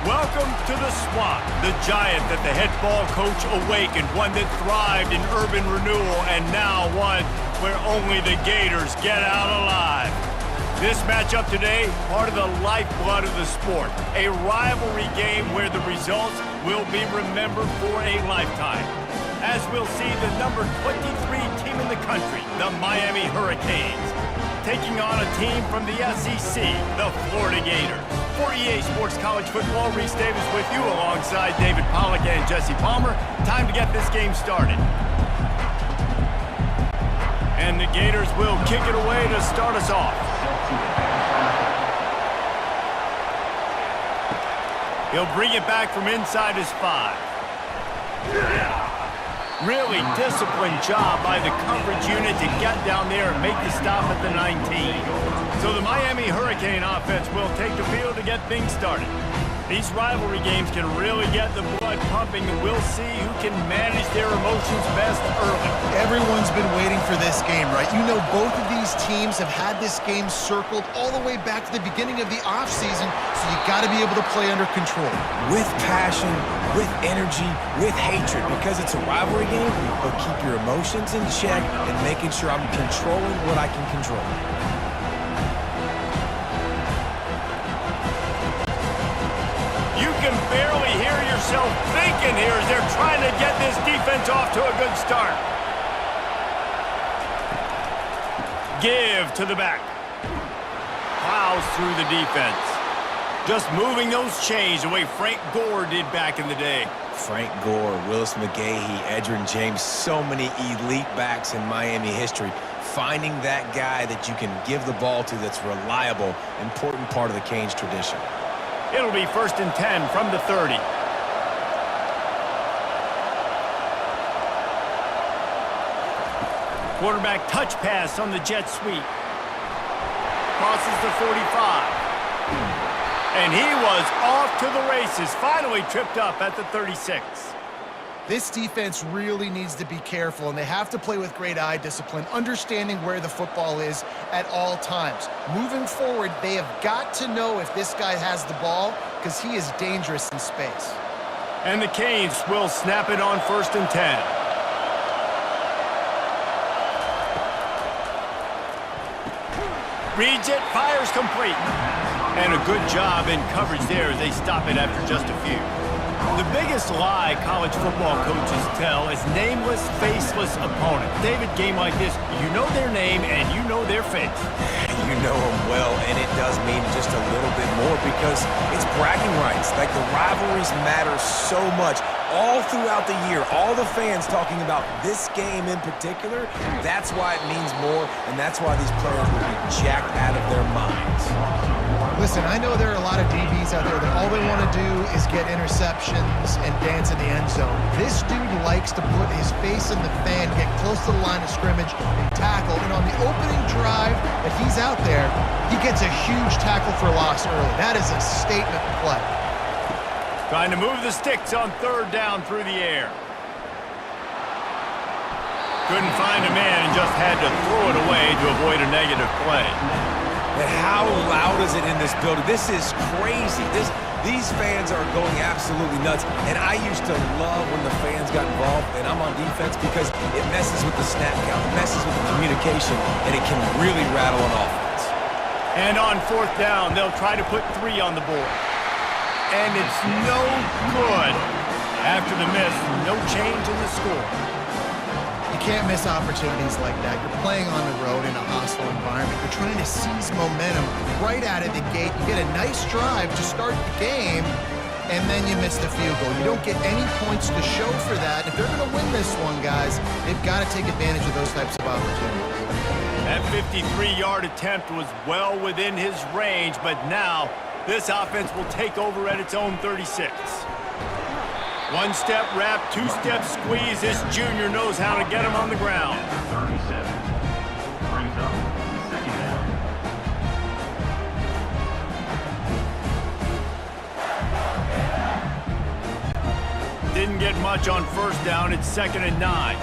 Welcome to the Swamp, the giant that the head ball coach awakened, one that thrived in urban renewal, and now one where only the Gators get out alive. This matchup today, part of the lifeblood of the sport, a rivalry game where the results will be remembered for a lifetime. As we'll see the number 23 team in the country, the Miami Hurricanes, taking on a team from the SEC, the Florida Gators. For EA Sports College Football, Reese Davis with you alongside David Pollack and Jesse Palmer. Time to get this game started. And the Gators will kick it away to start us off. He'll bring it back from inside his 5. Really disciplined job by the coverage unit to get down there and make the stop at the 19. So the Miami Hurricane offense will take the field to get things started. These rivalry games can really get the blood pumping, and we'll see who can manage their emotions best early. Everyone's been waiting for this game, right? You know, both of these teams have had this game circled all the way back to the beginning of the offseason, so you got to be able to play under control. With passion, with energy, with hatred, because it's a rivalry game, but keep your emotions in check and making sure I'm controlling what I can control. You can barely hear yourself thinking here as they're trying to get this defense off to a good start. Give to the back. Plows through the defense. Just moving those chains the way Frank Gore did back in the day. Frank Gore, Willis McGahee, Edgerrin James, so many elite backs in Miami history. Finding that guy that you can give the ball to that's reliable, important part of the Canes tradition. It'll be 1st and 10 from the 30. Quarterback touch pass on the jet sweep. Crosses the 45. And he was off to the races, finally tripped up at the 36. This defense really needs to be careful, and they have to play with great eye discipline, understanding where the football is at all times. Moving forward, they have got to know if this guy has the ball, because he is dangerous in space. And the Canes will snap it on 1st and 10. Reads it, fires complete. And a good job in coverage there as they stop it after just a few. The biggest lie college football coaches tell is nameless, faceless opponent. David, game like this, you know their name and you know their face. You know them well, and it does mean just a little bit more because it's bragging rights. Like, the rivalries matter so much. All throughout the year, all the fans talking about this game in particular, that's why it means more, and that's why these players will be jacked out of their minds. Listen, I know there are a lot of DBs out there that all they want to do is get interceptions and dance in the end zone. This dude likes to put his face in the fan, get close to the line of scrimmage, and tackle. And on the opening drive that he's out there, he gets a huge tackle for loss early. That is a statement play. Trying to move the sticks on 3rd down through the air. Couldn't find a man and just had to throw it away to avoid a negative play. But how loud is it in this building? This is crazy. These fans are going absolutely nuts. And I used to love when the fans got involved, and I'm on defense, because it messes with the snap count, it messes with the communication, and it can really rattle an offense. And on 4th down, they'll try to put 3 on the board. And it's no good. After the miss, no change in the score. You can't miss opportunities like that. You're playing on the road in a hostile environment. You're trying to seize momentum right out of the gate. You get a nice drive to start the game, and then you miss the field goal. You don't get any points to show for that. If they're going to win this one, guys, they've got to take advantage of those types of opportunities. That 53-yard attempt was well within his range, but now this offense will take over at its own 36. One-step wrap, two-step squeeze. This junior knows how to get him on the ground. 37 brings up 2nd down. Didn't get much on 1st down. It's 2nd and 9.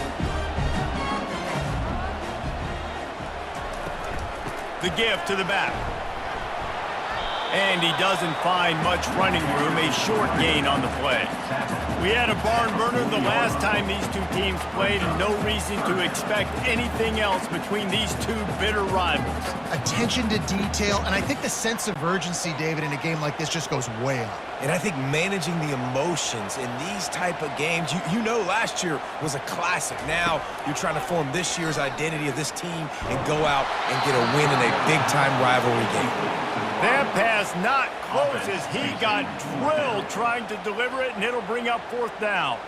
The give to the back. And he doesn't find much running room, a short gain on the play. We had a barn burner the last time these two teams played, and no reason to expect anything else between these two bitter rivals. Attention to detail, and I think the sense of urgency, David, in a game like this just goes way up. And I think managing the emotions in these type of games, you know last year was a classic. Now you're trying to form this year's identity of this team and go out and get a win in a big-time rivalry game. That pass not close as he got drilled trying to deliver it, and it'll bring up 4th down.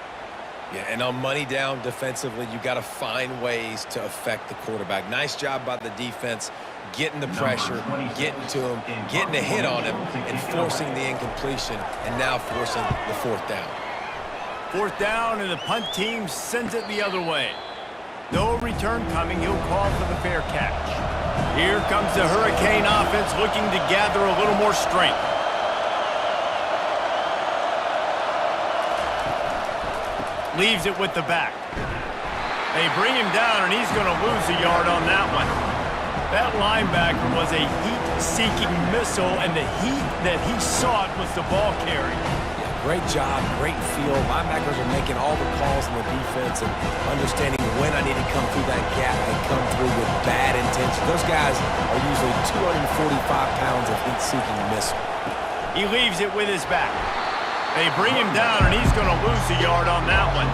Yeah, and on money down defensively, you got to find ways to affect the quarterback. Nice job by the defense, getting the pressure, getting to him, getting a hit on him, and forcing the incompletion, and now forcing the 4th down. 4th down, and the punt team sends it the other way. No return coming. He'll call for the fair catch. Here comes the Hurricane offense looking to gather a little more strength. Leaves it with the back. They bring him down, and he's going to lose a yard on that one. That linebacker was a heat-seeking missile, and the heat that he sought was the ball carry. Great job, great feel. Linebackers are making all the calls in the defense and understanding when I need to come through that gap and come through with bad intention. Those guys are usually 245 pounds of heat-seeking missile. He leaves it with his back. They bring him down, and he's going to lose a yard on that one.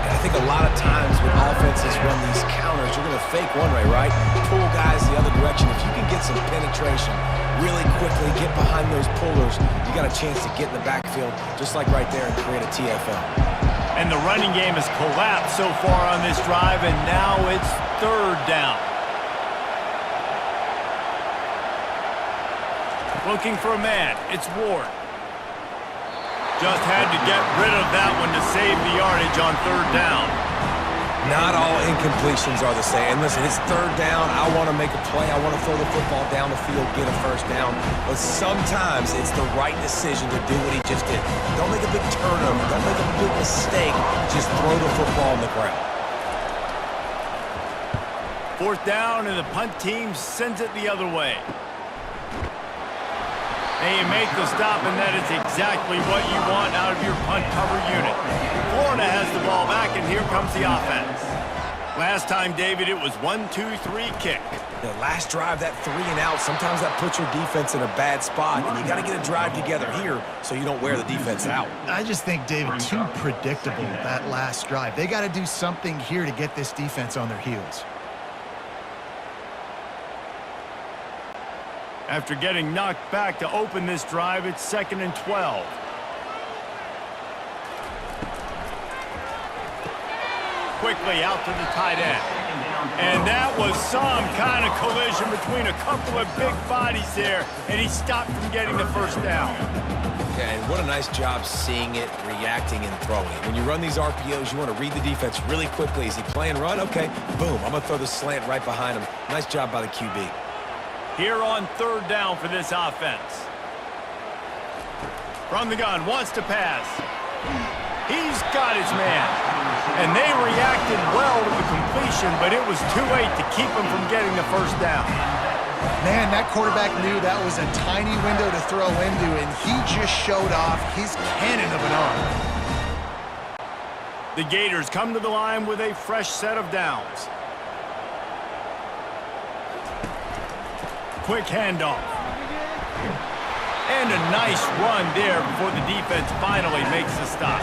And I think a lot of times when offenses run these counters, you're going to fake one way, right? Pull guys the other direction. If you can get some penetration really quickly, get behind those pullers, you got a chance to get in the backfield, just like right there, and create a TFL. And the running game has collapsed so far on this drive, and now it's 3rd down. Looking for a man. It's Ward. Just had to get rid of that one to save the yardage on 3rd down. Not all incompletions are the same. Listen, it's 3rd down. I want to make a play. I want to throw the football down the field, get a 1st down. But sometimes it's the right decision to do what he just did. Don't make a big turnover. Don't make a big mistake. Just throw the football on the ground. 4th down, and the punt team sends it the other way. And you make the stop, and that is exactly what you want out of your punt cover unit. Florida has the ball back, and here comes the offense. Last time, David, it was 1-2-3 kick. The last drive, that 3 and out, sometimes that puts your defense in a bad spot, and you got to get a drive together here so you don't wear the defense out. I just think, David, too predictable, that last drive. They got to do something here to get this defense on their heels. After getting knocked back to open this drive, it's 2nd and 12. Quickly out to the tight end. And that was some kind of collision between a couple of big bodies there, and he stopped from getting the 1st down. Yeah, and what a nice job seeing it, reacting, and throwing it. When you run these RPOs, you want to read the defense really quickly. Is he playing run? Okay, boom. I'm going to throw the slant right behind him. Nice job by the QB. Here on 3rd down for this offense. From the gun, wants to pass. He's got his man. And they reacted well to the completion, but it was too late to keep him from getting the 1st down. Man, that quarterback knew that was a tiny window to throw into, and he just showed off his cannon of an arm. The Gators come to the line with a fresh set of downs. Quick handoff. And a nice run there before the defense finally makes the stop.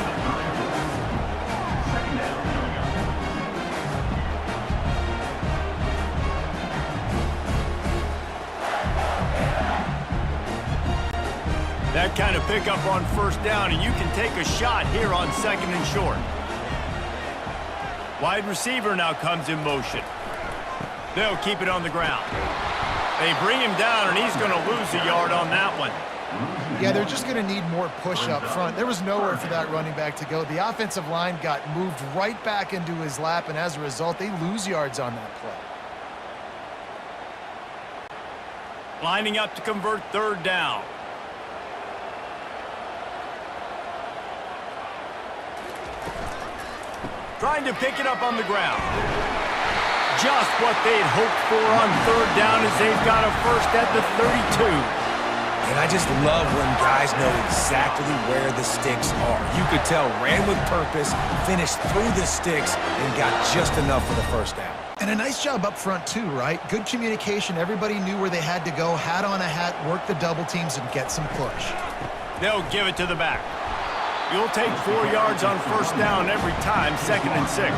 That kind of pickup on 1st down, and you can take a shot here on 2nd and short. Wide receiver now comes in motion. They'll keep it on the ground. They bring him down, and he's going to lose a yard on that one. Yeah, they're just going to need more push up front. There was nowhere for that running back to go. The offensive line got moved right back into his lap, and as a result, they lose yards on that play. Lining up to convert 3rd down. Trying to pick it up on the ground. Just what they'd hoped for on 3rd down as they've got a 1st at the 32. And I just love when guys know exactly where the sticks are. You could tell, ran with purpose, finished through the sticks, and got just enough for the first down. And a nice job up front too, right? Good communication. Everybody knew where they had to go, hat on a hat, work the double teams, and get some push. They'll give it to the back. You'll take 4 yards on first down every time, 2nd and 6.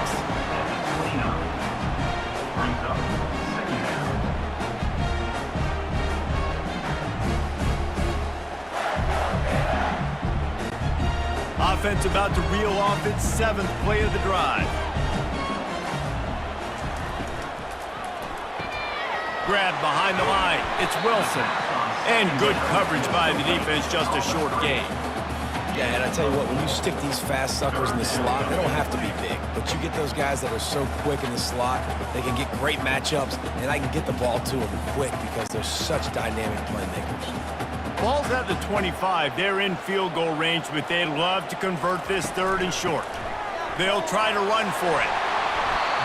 Brings up second down. Offense about to reel off its 7th play of the drive. Grab behind the line. It's Wilson. And good coverage by the defense, just a short gain. Yeah, and I tell you what, when you stick these fast suckers in the slot, they don't have to be big. But you get those guys that are so quick in the slot, they can get great matchups, and I can get the ball to them quick because they're such dynamic playmakers. Ball's at the 25. They're in field goal range, but they'd love to convert this 3rd and short. They'll try to run for it.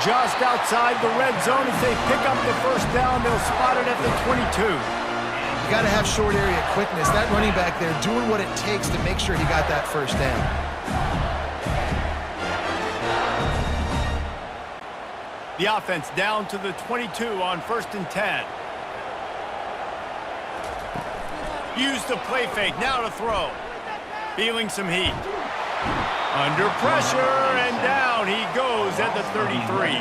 Just outside the red zone as they pick up the first down. They'll spot it at the 22. You got to have short area quickness. That running back there doing what it takes to make sure he got that first down. The offense down to the 22 on 1st and 10. Use the play fake, now to throw. Feeling some heat. Under pressure, and down he goes at the 33.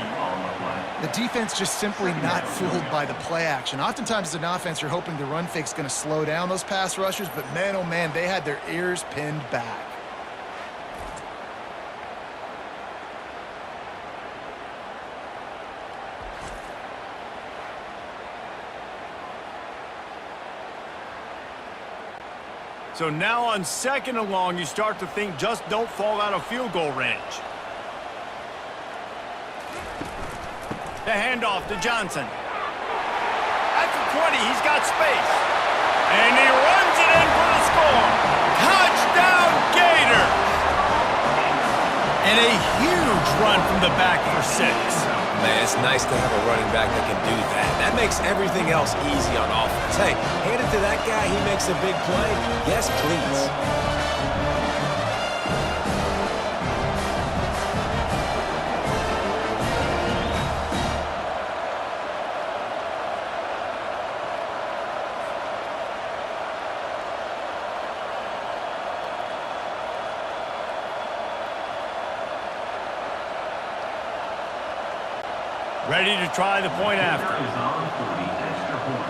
The defense just simply not fooled by the play action. Oftentimes as an offense, you're hoping the run fake's going to slow down those pass rushers, but man, oh man, they had their ears pinned back. So now on 2nd and long, you start to think just don't fall out of field goal range. The handoff to Johnson. At the 20, he's got space. And he runs it in for the score. Touchdown, Gators! And a huge run from the back for 6. Man, it's nice to have a running back that can do that. That makes everything else easy on offense. Hey, hand it to that guy, he makes a big play. Yes, please. Ready to try the point after. Is on for the extra point.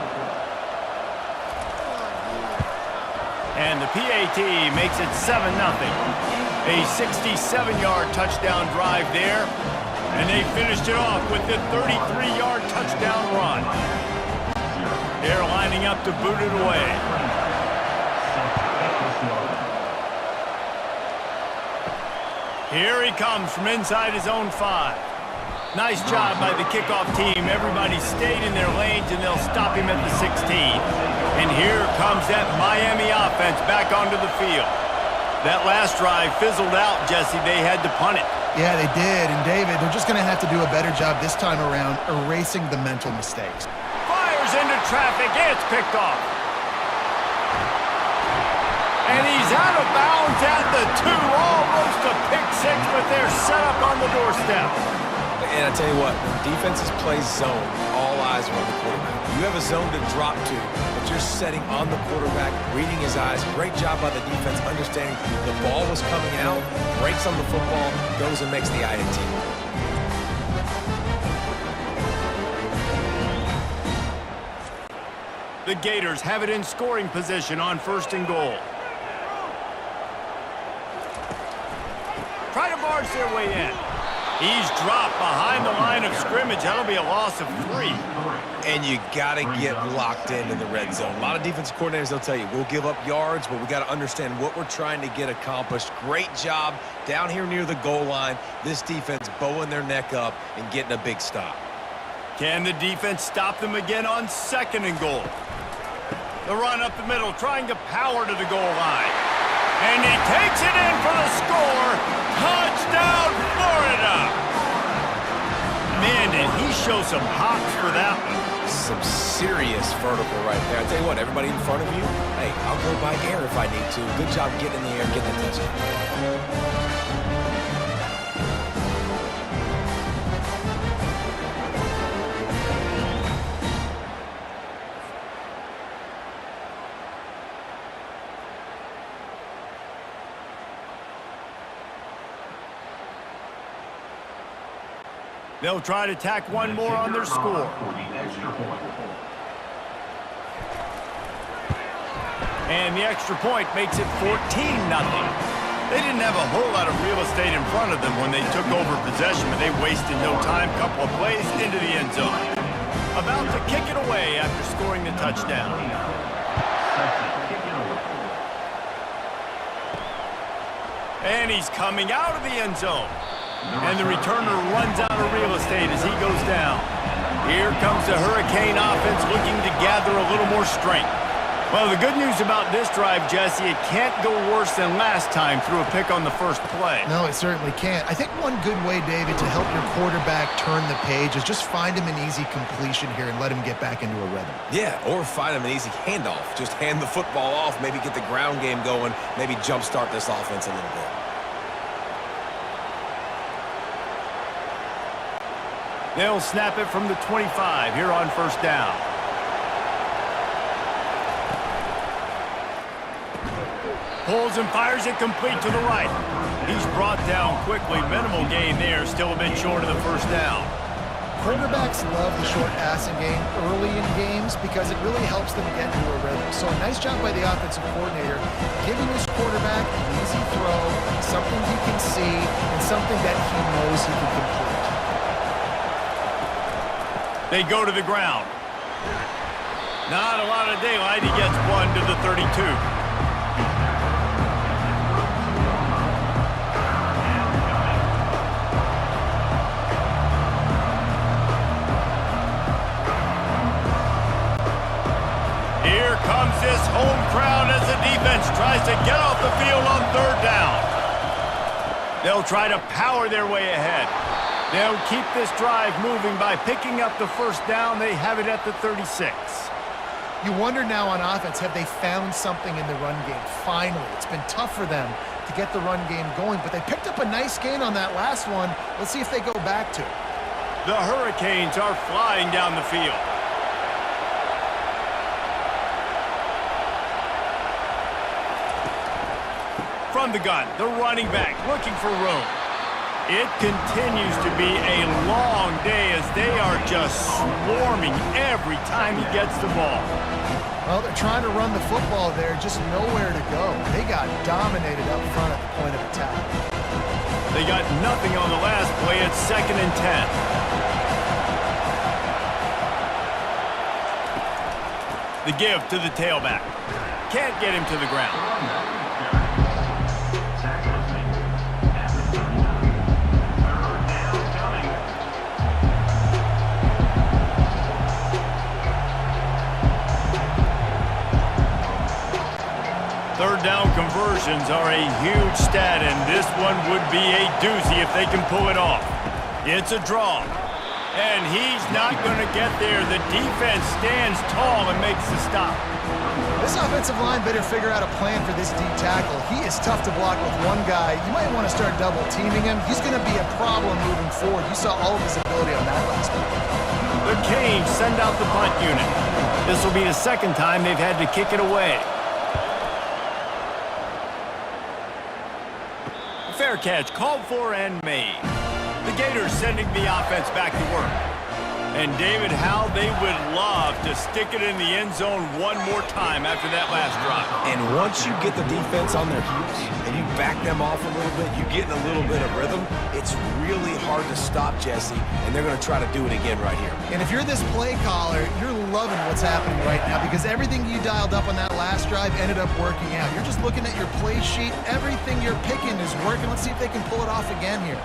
And the PAT makes it 7-0. A 67-yard touchdown drive there. And they finished it off with the 33-yard touchdown run. They're lining up to boot it away. Here he comes from inside his own 5. Nice job by the kickoff team. Everybody stayed in their lanes, and they'll stop him at the 16. And here comes that Miami offense back onto the field. That last drive fizzled out, Jesse. They had to punt it. Yeah, they did. And David, they're just going to have to do a better job this time around erasing the mental mistakes. Fires into traffic. It's picked off. And he's out of bounds at the 2. Almost a pick 6, but they're set up on the doorstep. And I tell you what, when defenses play zone, all eyes are on the quarterback. You have a zone to drop to, but you're setting on the quarterback, reading his eyes. Great job by the defense, understanding the ball was coming out, breaks on the football, goes and makes the INT. The Gators have it in scoring position on 1st and goal. Try to barge their way in. He's dropped behind the line of scrimmage. That'll be a loss of 3. And you got to get locked in the red zone. A lot of defensive coordinators, they'll tell you, we'll give up yards, but we got to understand what we're trying to get accomplished. Great job down here near the goal line. This defense bowing their neck up and getting a big stop. Can the defense stop them again on 2nd and goal? The run up the middle, trying to power to the goal line. And he takes it in for the score. Touchdown, Florida! Man, did he show some hops for that one. some serious vertical right there. I tell you what, everybody in front of you, hey, I'll go by air if I need to. Good job getting in the air and getting the touchdown. They'll try to tack one more on their score. For the extra point. And the extra point makes it 14-0. They didn't have a whole lot of real estate in front of them when they took over possession, but they wasted no time. Couple of plays into the end zone. About to kick it away after scoring the touchdown. And he's coming out of the end zone. And the returner runs out of real estate as he goes down. Here comes the Hurricane offense looking to gather a little more strength. Well, the good news about this drive, Jesse, it can't go worse than last time through a pick on the first play. No, it certainly can't. I think one good way, David, to help your quarterback turn the page is just find him an easy completion here and let him get back into a rhythm. Yeah, or find him an easy handoff. Just hand the football off, maybe get the ground game going, maybe jumpstart this offense a little bit. They'll snap it from the 25 here on first down. Pulls and fires it complete to the right. He's brought down quickly. Minimal gain there, still a bit short of the first down. Quarterbacks love the short passing game early in games because it really helps them get into a rhythm. So a nice job by the offensive coordinator giving his quarterback an easy throw, something he can see, and something that he knows he can complete. They go to the ground. Not a lot of daylight. He gets one to the 32. Here comes this home crowd as the defense tries to get off the field on third down. They'll try to power their way ahead. They'll keep this drive moving by picking up the first down. They have it at the 36. You wonder now on offense, have they found something in the run game? Finally, it's been tough for them to get the run game going, but they picked up a nice gain on that last one. Let's see if they go back to it. The Hurricanes are flying down the field. From the gun, the running back looking for room. It continues to be a long day as they are just swarming every time he gets the ball. Well, they're trying to run the football there, just nowhere to go. They got dominated up front at the point of attack. They got nothing on the last play. It's 2nd and 10. The give to the tailback. Can't get him to the ground. Third down conversions are a huge stat, and this one would be a doozy if they can pull it off. It's a draw, and he's not going to get there. The defense stands tall and makes the stop. This offensive line better figure out a plan for this D tackle. He is tough to block with one guy. You might want to start double teaming him. He's going to be a problem moving forward. You saw all of his ability on that last one. The Canes send out the punt unit. This will be the second time they've had to kick it away. Fair catch called for and made. The Gators sending the offense back to work. And David, how they would love to stick it in the end zone one more time after that last drive. And once you get the defense on their heels and you back them off a little bit, you get in a little bit of rhythm, it's really hard to stop, Jesse, and they're going to try to do it again right here. And if you're this play caller, you're loving what's happening right now because everything you dialed up on that last drive ended up working out. You're just looking at your play sheet. Everything you're picking is working. Let's see if they can pull it off again here.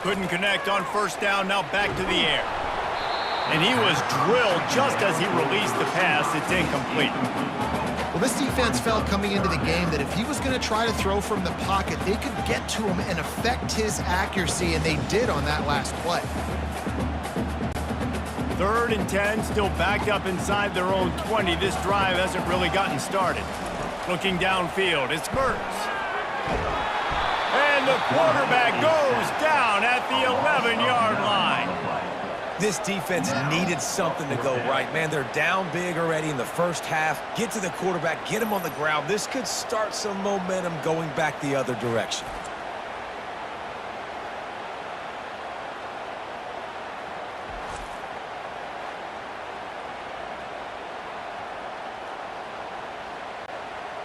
Couldn't connect on first down, now back to the air. And he was drilled just as he released the pass. It's incomplete. Well, this defense felt coming into the game that if he was going to try to throw from the pocket, they could get to him and affect his accuracy, and they did on that last play. 3rd and 10, still backed up inside their own 20. This drive hasn't really gotten started. Looking downfield, it's Mertz. And the quarterback goes down at the 11-yard line. This defense needed something to go right. Man, they're down big already in the first half. Get to the quarterback, get him on the ground. This could start some momentum going back the other direction.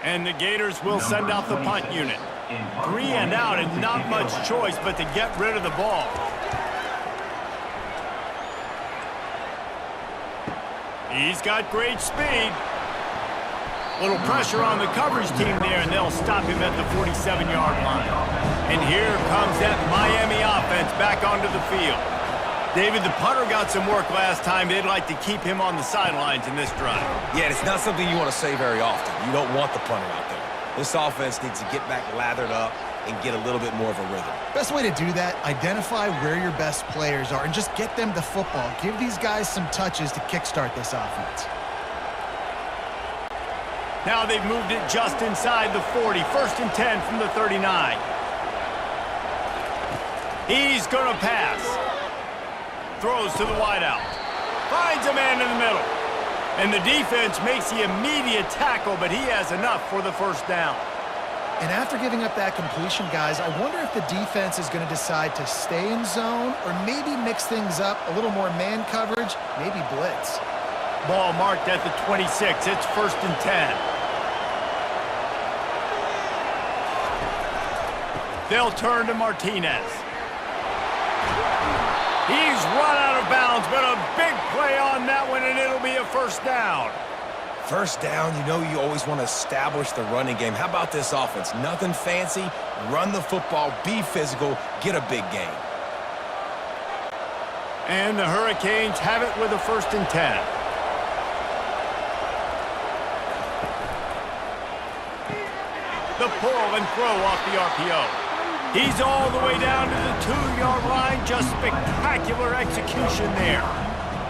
And the Gators will send out the punt unit. 3 and out and not much choice but to get rid of the ball. He's got great speed. Little pressure on the coverage team there, and they'll stop him at the 47-yard line. And here comes that Miami offense back onto the field. David, the punter got some work last time. They'd like to keep him on the sidelines in this drive. Yeah, it's not something you want to say very often. You don't want the punter out there. This offense needs to get back lathered up and get a little bit more of a rhythm. Best way to do that, identify where your best players are and just get them the football. Give these guys some touches to kickstart this offense. Now they've moved it just inside the 40. 1st and 10 from the 39. He's going to pass. Throws to the wideout. Finds a man in the middle. And the defense makes the immediate tackle, but he has enough for the first down. And after giving up that completion, guys, I wonder if the defense is going to decide to stay in zone or maybe mix things up, a little more man coverage, maybe blitz. Ball marked at the 26. It's 1st and 10. They'll turn to Martinez. He's run out of bounds, but a big play on that one, and it'll be a first down. First down, you know you always want to establish the running game. How about this offense? Nothing fancy. Run the football, be physical, get a big gain. And the Hurricanes have it with a 1st and 10. The pull and throw off the RPO. He's all the way down to the 2-yard line. Just spectacular execution there.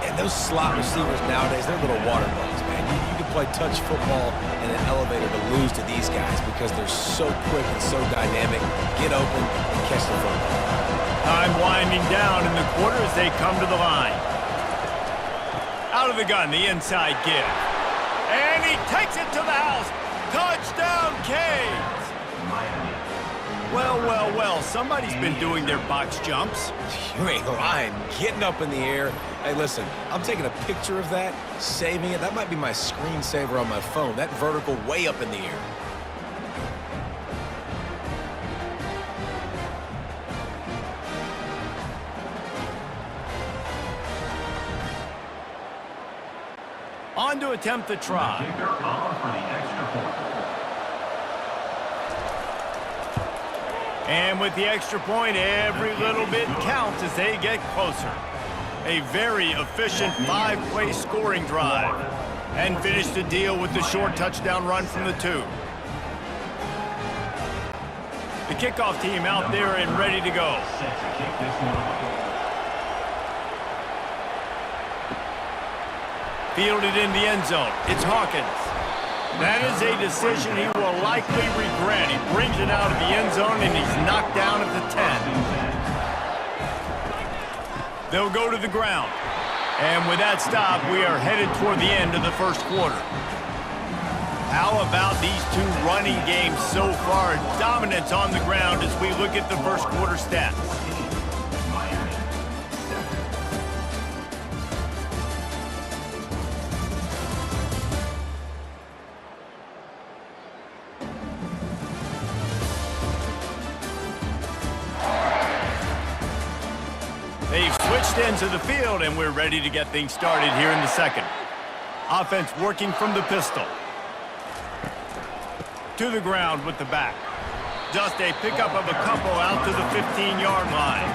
And those slot receivers nowadays, they're little water bugs, man. You can play touch football in an elevator to lose to these guys because they're so quick and so dynamic. Get open and catch the football. Time winding down in the quarter as they come to the line. Out of the gun, the inside give. And he takes it to the house. Touchdown, Canes! Well, well, well, somebody's been doing their box jumps. You ain't lying. Getting up in the air. Hey, listen, I'm taking a picture of that, saving it. That might be my screensaver on my phone. That vertical way up in the air. On to attempt the try. Kicker on for the extra point. And with the extra point, every little bit counts as they get closer. A very efficient 5-play scoring drive. And finish the deal with the short touchdown run from the 2. The kickoff team out there and ready to go. Set to kick this one off. Fielded in the end zone. It's Hawkins. That is a decision he will likely regret. He brings it out of the end zone, and he's knocked down at the 10. They'll go to the ground. And with that stop, we are headed toward the end of the first quarter. How about these two running games so far? Dominance on the ground as we look at the first quarter stats. They've switched ends of the field, and we're ready to get things started here in the second. Offense working from the pistol. To the ground with the back. Just a pickup of a couple out to the 15-yard line.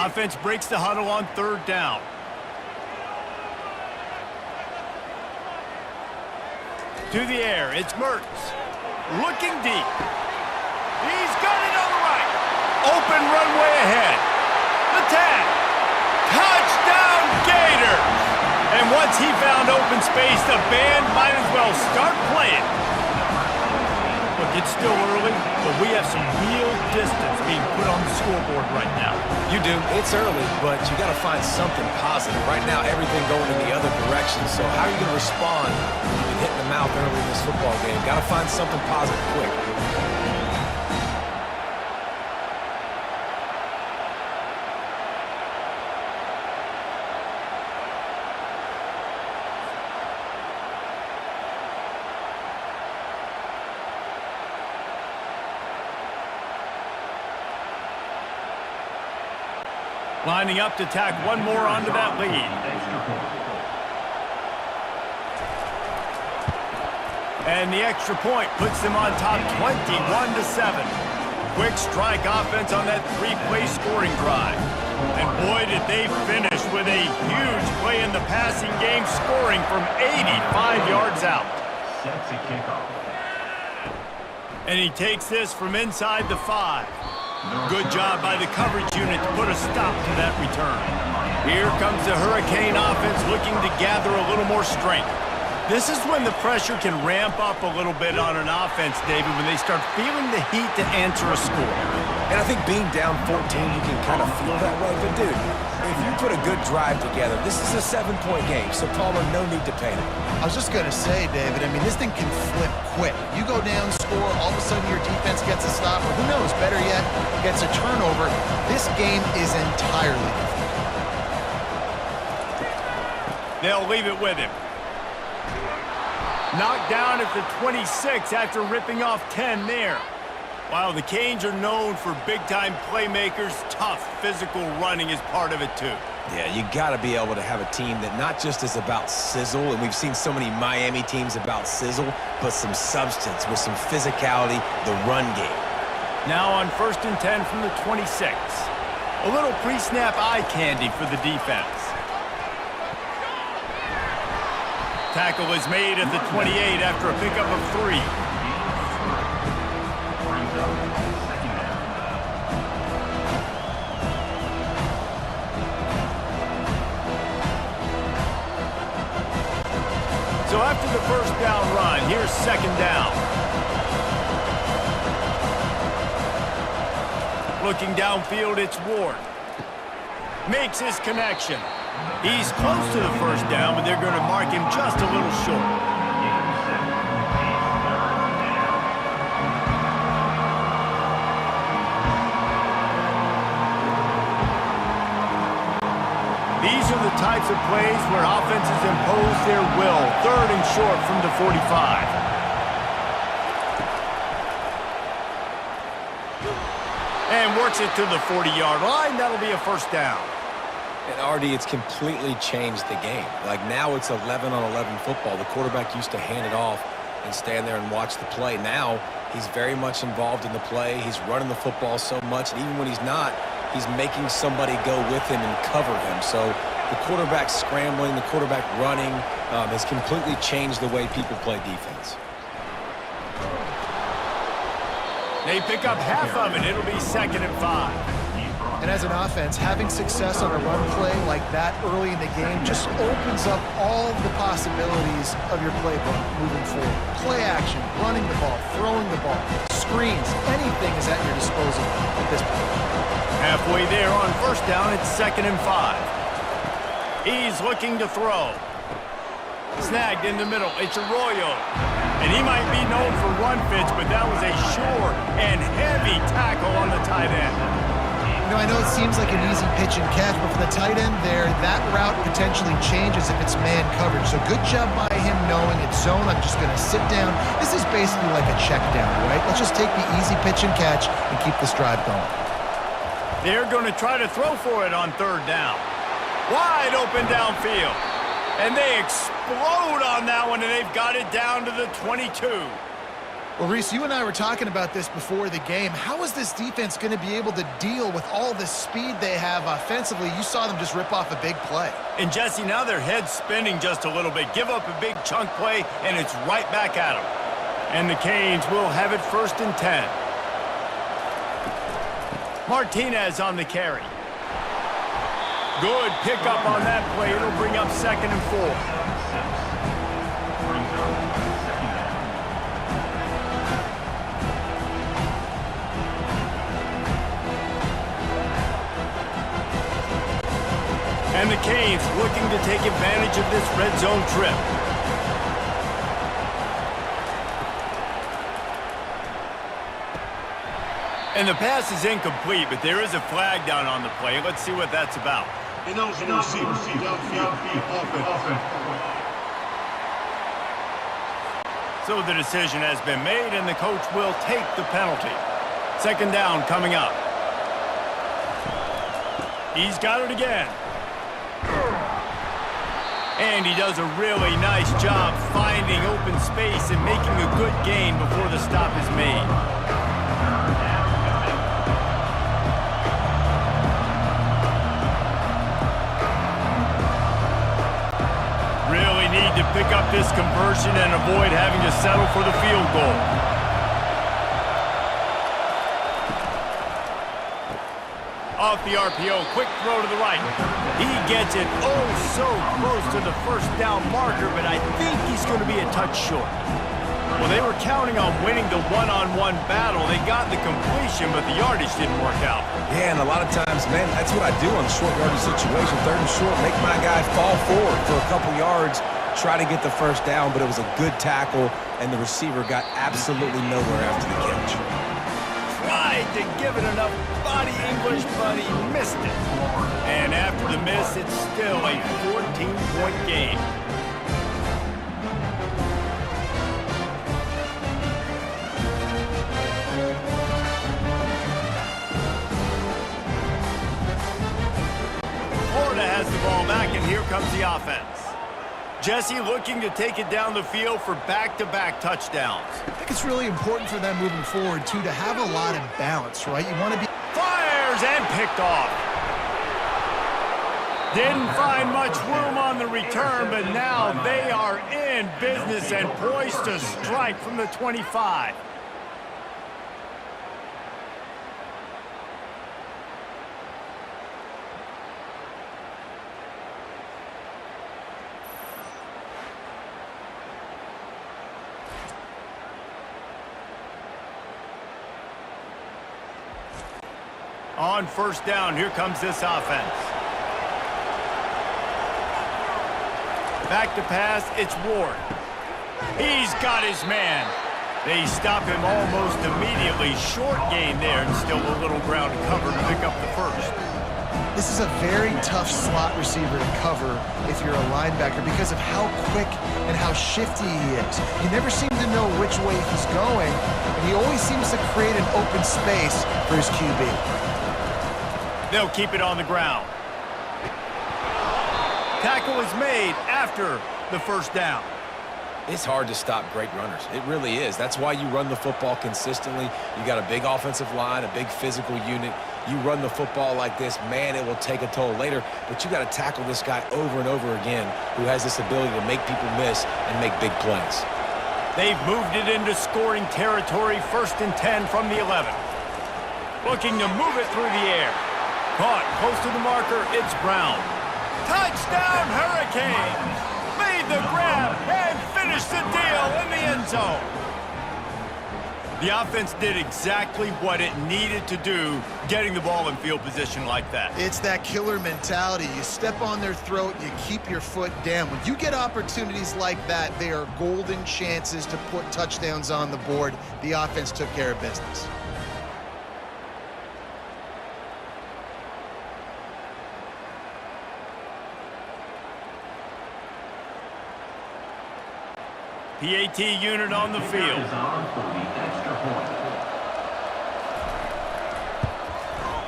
Offense breaks the huddle on 3rd down. To the air, it's Mertz. Looking deep. He's got it on the right. Open runway ahead. The tag. Touchdown Gators! And once he found open space, the band might as well start playing. Look, it's still early, but we have some real distance being put on the scoreboard right now. You do. It's early, but you got to find something positive. Right now, everything going in the other direction. So how are you going to respond when you've been hit in the mouth early in this football game? Got to find something positive quick. Lining up to tack one more onto that lead. And the extra point puts them on top 21-7. Quick strike offense on that three-play scoring drive. And boy, did they finish with a huge play in the passing game, scoring from 85 yards out. Sets a kickoff. And he takes this from inside the 5. Good job by the coverage unit to put a stop to that return. Here comes the Hurricane offense looking to gather a little more strength. This is when the pressure can ramp up a little bit on an offense, David, when they start feeling the heat to answer a score. And I think being down 14, you can kind of feel that way. But, dude, if you put a good drive together, this is a 7-point game, so Palmer, no need to panic. I was just going to say, David, I mean, this thing can flip quick. You go down, score, all of a sudden your defense gets a stop, or who knows, better yet, gets a turnover. This game is entirely different. They'll leave it with him. Knocked down at the 26 after ripping off 10 there. While the Canes are known for big-time playmakers, tough physical running is part of it too. Yeah, you got to be able to have a team that not just is about sizzle, and we've seen so many Miami teams about sizzle, but some substance with some physicality, the run game. Now on 1st and 10 from the 26. A little pre-snap eye candy for the defense. Tackle is made at the 28 after a pickup of 3. So after the first down run, here's 2nd down. Looking downfield, it's Ward. Makes his connection. He's close to the first down, but they're going to mark him just a little short. These are the types of plays where offenses impose their will. 3rd and short from the 45. And works it to the 40-yard line. That'll be a first down. And, RD, it's completely changed the game. Like, now it's 11-on-11 football. The quarterback used to hand it off and stand there and watch the play. Now he's very much involved in the play. He's running the football so much, and even when he's not, he's making somebody go with him and cover him. So the quarterback scrambling, the quarterback running has completely changed the way people play defense. They pick up half of it. It'll be 2nd and 5. And as an offense, having success on a run play like that early in the game just opens up all the possibilities of your playbook moving forward. Play action, running the ball, throwing the ball, screens, anything is at your disposal at this point. Halfway there on 1st down, it's 2nd and 5. He's looking to throw. Snagged in the middle, it's Arroyo. And he might be known for run fits, but that was a sure and heavy tackle on the tight end. You know, I know it seems like an easy pitch and catch, but for the tight end there, that route potentially changes if it's man coverage. So good job by him knowing it's zone. I'm just going to sit down. This is basically like a check down, right? Let's just take the easy pitch and catch and keep this drive going. They're going to try to throw for it on 3rd down. Wide open downfield. And they explode on that one, and they've got it down to the 22. Well, Reese, you and I were talking about this before the game. How is this defense going to be able to deal with all the speed they have offensively? You saw them just rip off a big play. And, Jesse, now their head's spinning just a little bit. Give up a big chunk play, and it's right back at them. And the Canes will have it 1st and 10. Martinez on the carry. Good pickup on that play. It'll bring up 2nd and 4. And the Canes looking to take advantage of this red zone trip. And the pass is incomplete, but there is a flag down on the play. Let's see what that's about. So the decision has been made, and the coach will take the penalty. 2nd down coming up. He's got it again. And he does a really nice job finding open space and making a good gain before the stop is made. Really need to pick up this conversion and avoid having to settle for the field goal. Off the RPO, quick throw to the right. He gets it oh so close to the 1st down marker, but I think he's going to be a touch short. Well, they were counting on winning the one-on-one battle. They got the completion, but the yardage didn't work out. Yeah, and a lot of times, man, that's what I do on the short yardage situation. 3rd and short, make my guy fall forward for a couple yards, try to get the 1st down, but it was a good tackle, and the receiver got absolutely nowhere after the catch. Tried to give it enough body English, but he missed it. And after the miss, it's still a 14-point game. Florida has the ball back, and here comes the offense. Jesse looking to take it down the field for back-to-back touchdowns. I think it's really important for them moving forward, too, to have a lot of balance, right? You want to be... Fires and picked off. Didn't find much room on the return, but now they are in business and poised to strike from the 25. On 1st down, here comes this offense. Back to pass, it's Ward. He's got his man. They stop him almost immediately. Short gain there, and still a little ground cover to pick up the 1st. This is a very tough slot receiver to cover if you're a linebacker because of how quick and how shifty he is. You never seem to know which way he's going, and he always seems to create an open space for his QB. They'll keep it on the ground. Tackle is made after the 1st down. It's hard to stop great runners. It really is. That's why you run the football consistently. You got a big offensive line, a big physical unit. You run the football like this, man, it will take a toll later. But you got to tackle this guy over and over again who has this ability to make people miss and make big plays. They've moved it into scoring territory. 1st and 10 from the 11. Looking to move it through the air. Caught close to the marker, it's Brown. Touchdown, Hurricanes! Made the grab and finished the deal in the end zone. The offense did exactly what it needed to do, getting the ball in field position like that. It's that killer mentality. You step on their throat, you keep your foot down. When you get opportunities like that, they are golden chances to put touchdowns on the board. The offense took care of business. PAT unit on the field.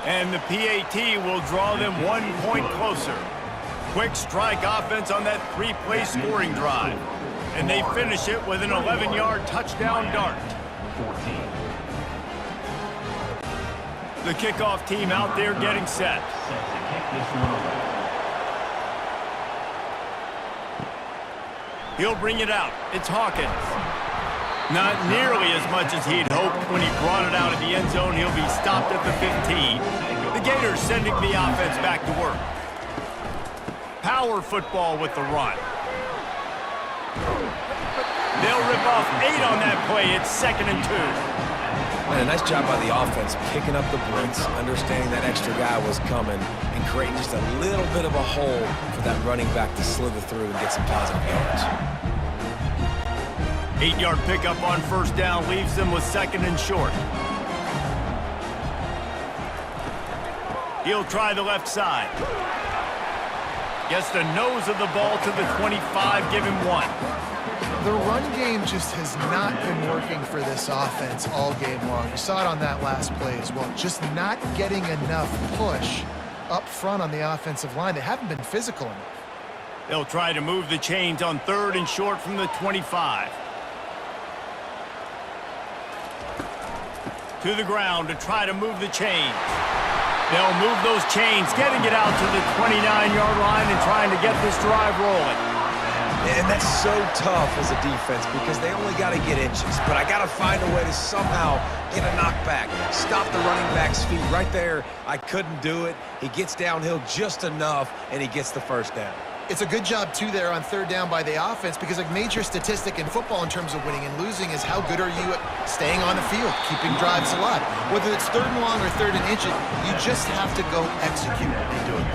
And the PAT will draw them 1 point closer. Quick strike offense on that 3-play scoring drive. And they finish it with an 11-yard touchdown dart. The kickoff team out there getting set. Set to kick this one away. He'll bring it out. It's Hawkins. Not nearly as much as he'd hoped when he brought it out of the end zone. He'll be stopped at the 15. The Gators sending the offense back to work. Power football with the run. They'll rip off 8 on that play. It's 2nd and 2. Man, a nice job by the offense picking up the blitz, understanding that extra guy was coming, and creating just a little bit of a hole for that running back to slither through and get some positive yards. 8-yard pickup on 1st down leaves them with 2nd and short. He'll try the left side. Gets the nose of the ball to the 25, give him 1. The run game just has not been working for this offense all game long. You saw it on that last play as well. Just not getting enough push up front on the offensive line. They haven't been physical enough. They'll try to move the chains on 3rd and short from the 25. To the ground to try to move the chains. They'll move those chains, getting it out to the 29-yard line and trying to get this drive rolling. And that's so tough as a defense because they only got to get inches. But I got to find a way to somehow get a knockback. Stop the running back's feet right there. I couldn't do it. He gets downhill just enough, and he gets the 1st down. It's a good job, too, there on 3rd down by the offense because a major statistic in football in terms of winning and losing is how good are you at staying on the field, keeping drives alive. Whether it's 3rd and long or 3rd and inches, you just have to go execute and do it.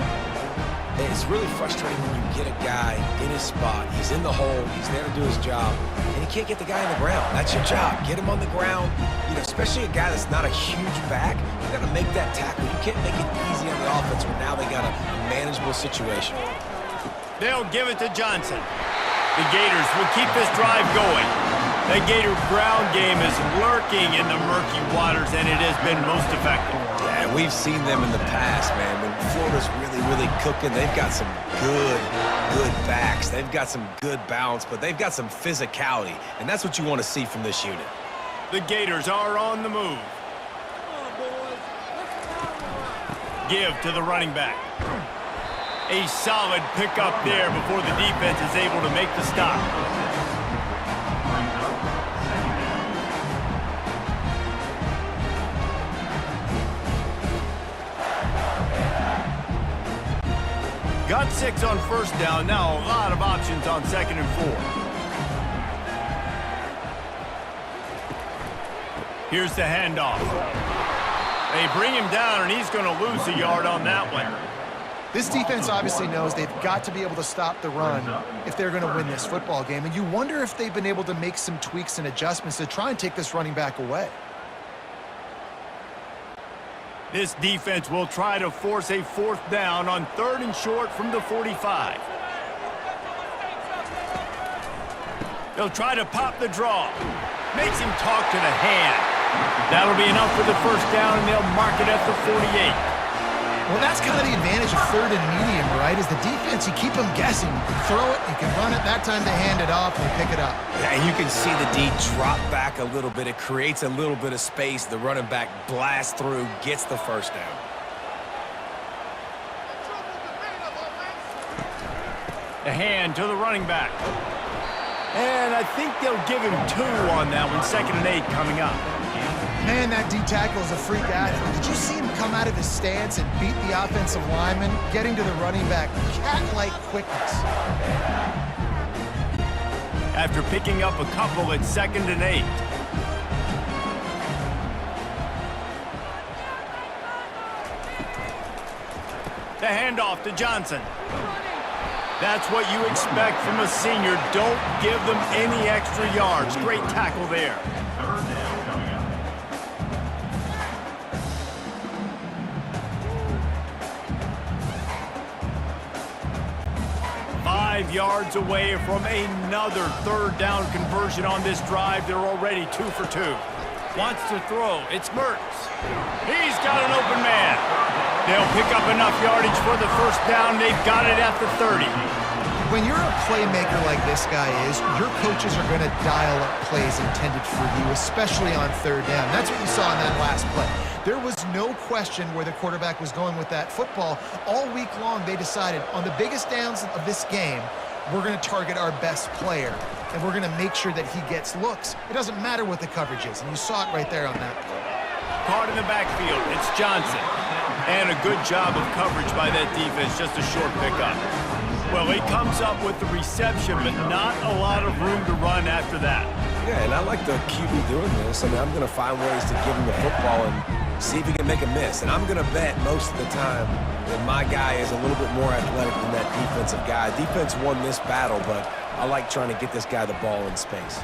It's really frustrating when you get a guy in his spot. He's in the hole. He's there to do his job, and he can't get the guy on the ground. That's your job. Get him on the ground. You know, especially a guy that's not a huge back. You got to make that tackle. You can't make it easy on the offense where now they got a manageable situation. They'll give it to Johnson. The Gators will keep this drive going. The Gator ground game is lurking in the murky waters, and it has been most effective. Yeah, we've seen them in the past, man. When Florida's really cooking, they've got some good backs. They've got some good balance, but they've got some physicality, and that's what you want to see from this unit. The Gators are on the move. Give to the running back. A solid pickup there before the defense is able to make the stop. Got 6 on 1st down. Now a lot of options on 2nd and 4. Here's the handoff. They bring him down, and he's going to lose a yard on that one. This defense obviously knows they've got to be able to stop the run if they're going to win this football game. And you wonder if they've been able to make some tweaks and adjustments to try and take this running back away. This defense will try to force a 4th down on 3rd and short from the 45. They'll try to pop the draw. Makes him talk to the hand. That'll be enough for the 1st down, and they'll mark it at the 48. Well, that's kind of the advantage of 3rd and medium, right? Is the defense, you keep them guessing. You can throw it, you can run it. That time they hand it off and they pick it up. Yeah, and you can see the D drop back a little bit. It creates a little bit of space. The running back blasts through, gets the 1st down. The hand to the running back. And I think they'll give him 2 on that one. 2nd and 8 coming up. Man, that D tackle is a freak athlete. Did you see him come out of his stance and beat the offensive lineman, getting to the running back? Cat-like quickness. After picking up a couple at 2nd and 8. The handoff to Johnson. That's what you expect from a senior. Don't give them any extra yards. Great tackle there. 3rd down coming up. 5 yards away from another 3rd down conversion on this drive. They're already 2 for 2. Wants to throw. It's Mertz. He's got an open man. They'll pick up enough yardage for the 1st down. They've got it at the 30. When you're a playmaker like this guy is, your coaches are going to dial up plays intended for you, especially on third down. That's what we saw in that last play. There was no question where the quarterback was going with that football. All week long, they decided on the biggest downs of this game, we're going to target our best player, and we're going to make sure that he gets looks. It doesn't matter what the coverage is, and you saw it right there on that play. Caught in the backfield, it's Johnson. And a good job of coverage by that defense, just a short pickup. Well, he comes up with the reception, but not a lot of room to run after that. Yeah, and I like the QB doing this. I mean, I'm going to find ways to give him the football and see if he can make a miss. And I'm going to bet most of the time that my guy is a little bit more athletic than that defensive guy. Defense won this battle, but I like trying to get this guy the ball in space.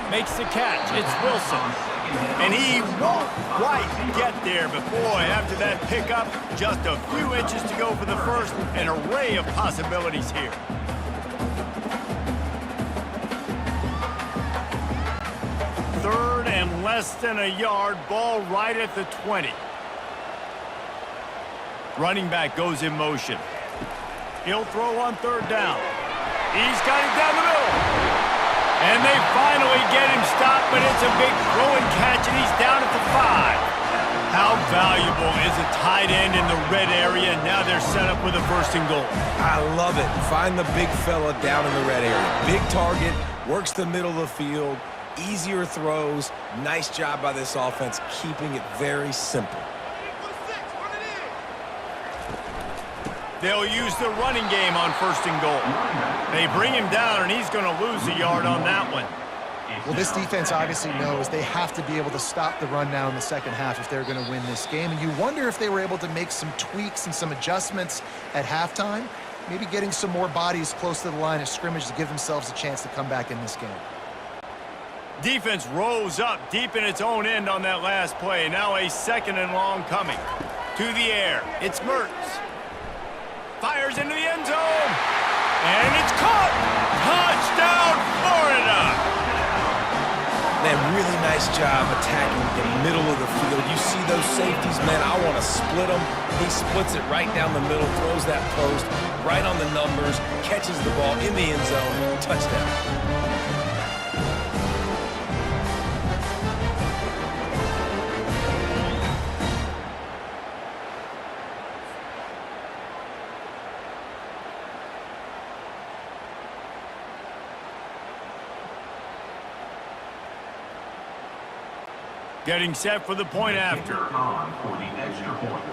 Makes the catch. It's Wilson. And he won't quite get there, but boy, after that pickup, just a few inches to go for the first. An array of possibilities here. Third and less than a yard, ball right at the 20. Running back goes in motion. He'll throw on third down. He's got it down the middle. And they finally get him stopped, but it's a big throw and catch, and he's down at the 5. How valuable is a tight end in the red area? Now they're set up with a first and goal. I love it. Find the big fella down in the red area. Big target, works the middle of the field, easier throws. Nice job by this offense, keeping it very simple. They'll use the running game on first and goal. They bring him down, and he's going to lose a yard on that one. Well, this defense obviously knows they have to be able to stop the run now in the second half if they're going to win this game. And you wonder if they were able to make some tweaks and some adjustments at halftime, maybe getting some more bodies close to the line of scrimmage to give themselves a chance to come back in this game. Defense rose up deep in its own end on that last play. Now a second and long coming. To the air. It's Mertz. Fires into the end zone. And it's caught. Touchdown, Florida. Man, really nice job attacking the middle of the field. You see those safeties, man, I want to split them. He splits it right down the middle, throws that post, right on the numbers, catches the ball in the end zone, touchdown. Getting set for the point after. For the extra point.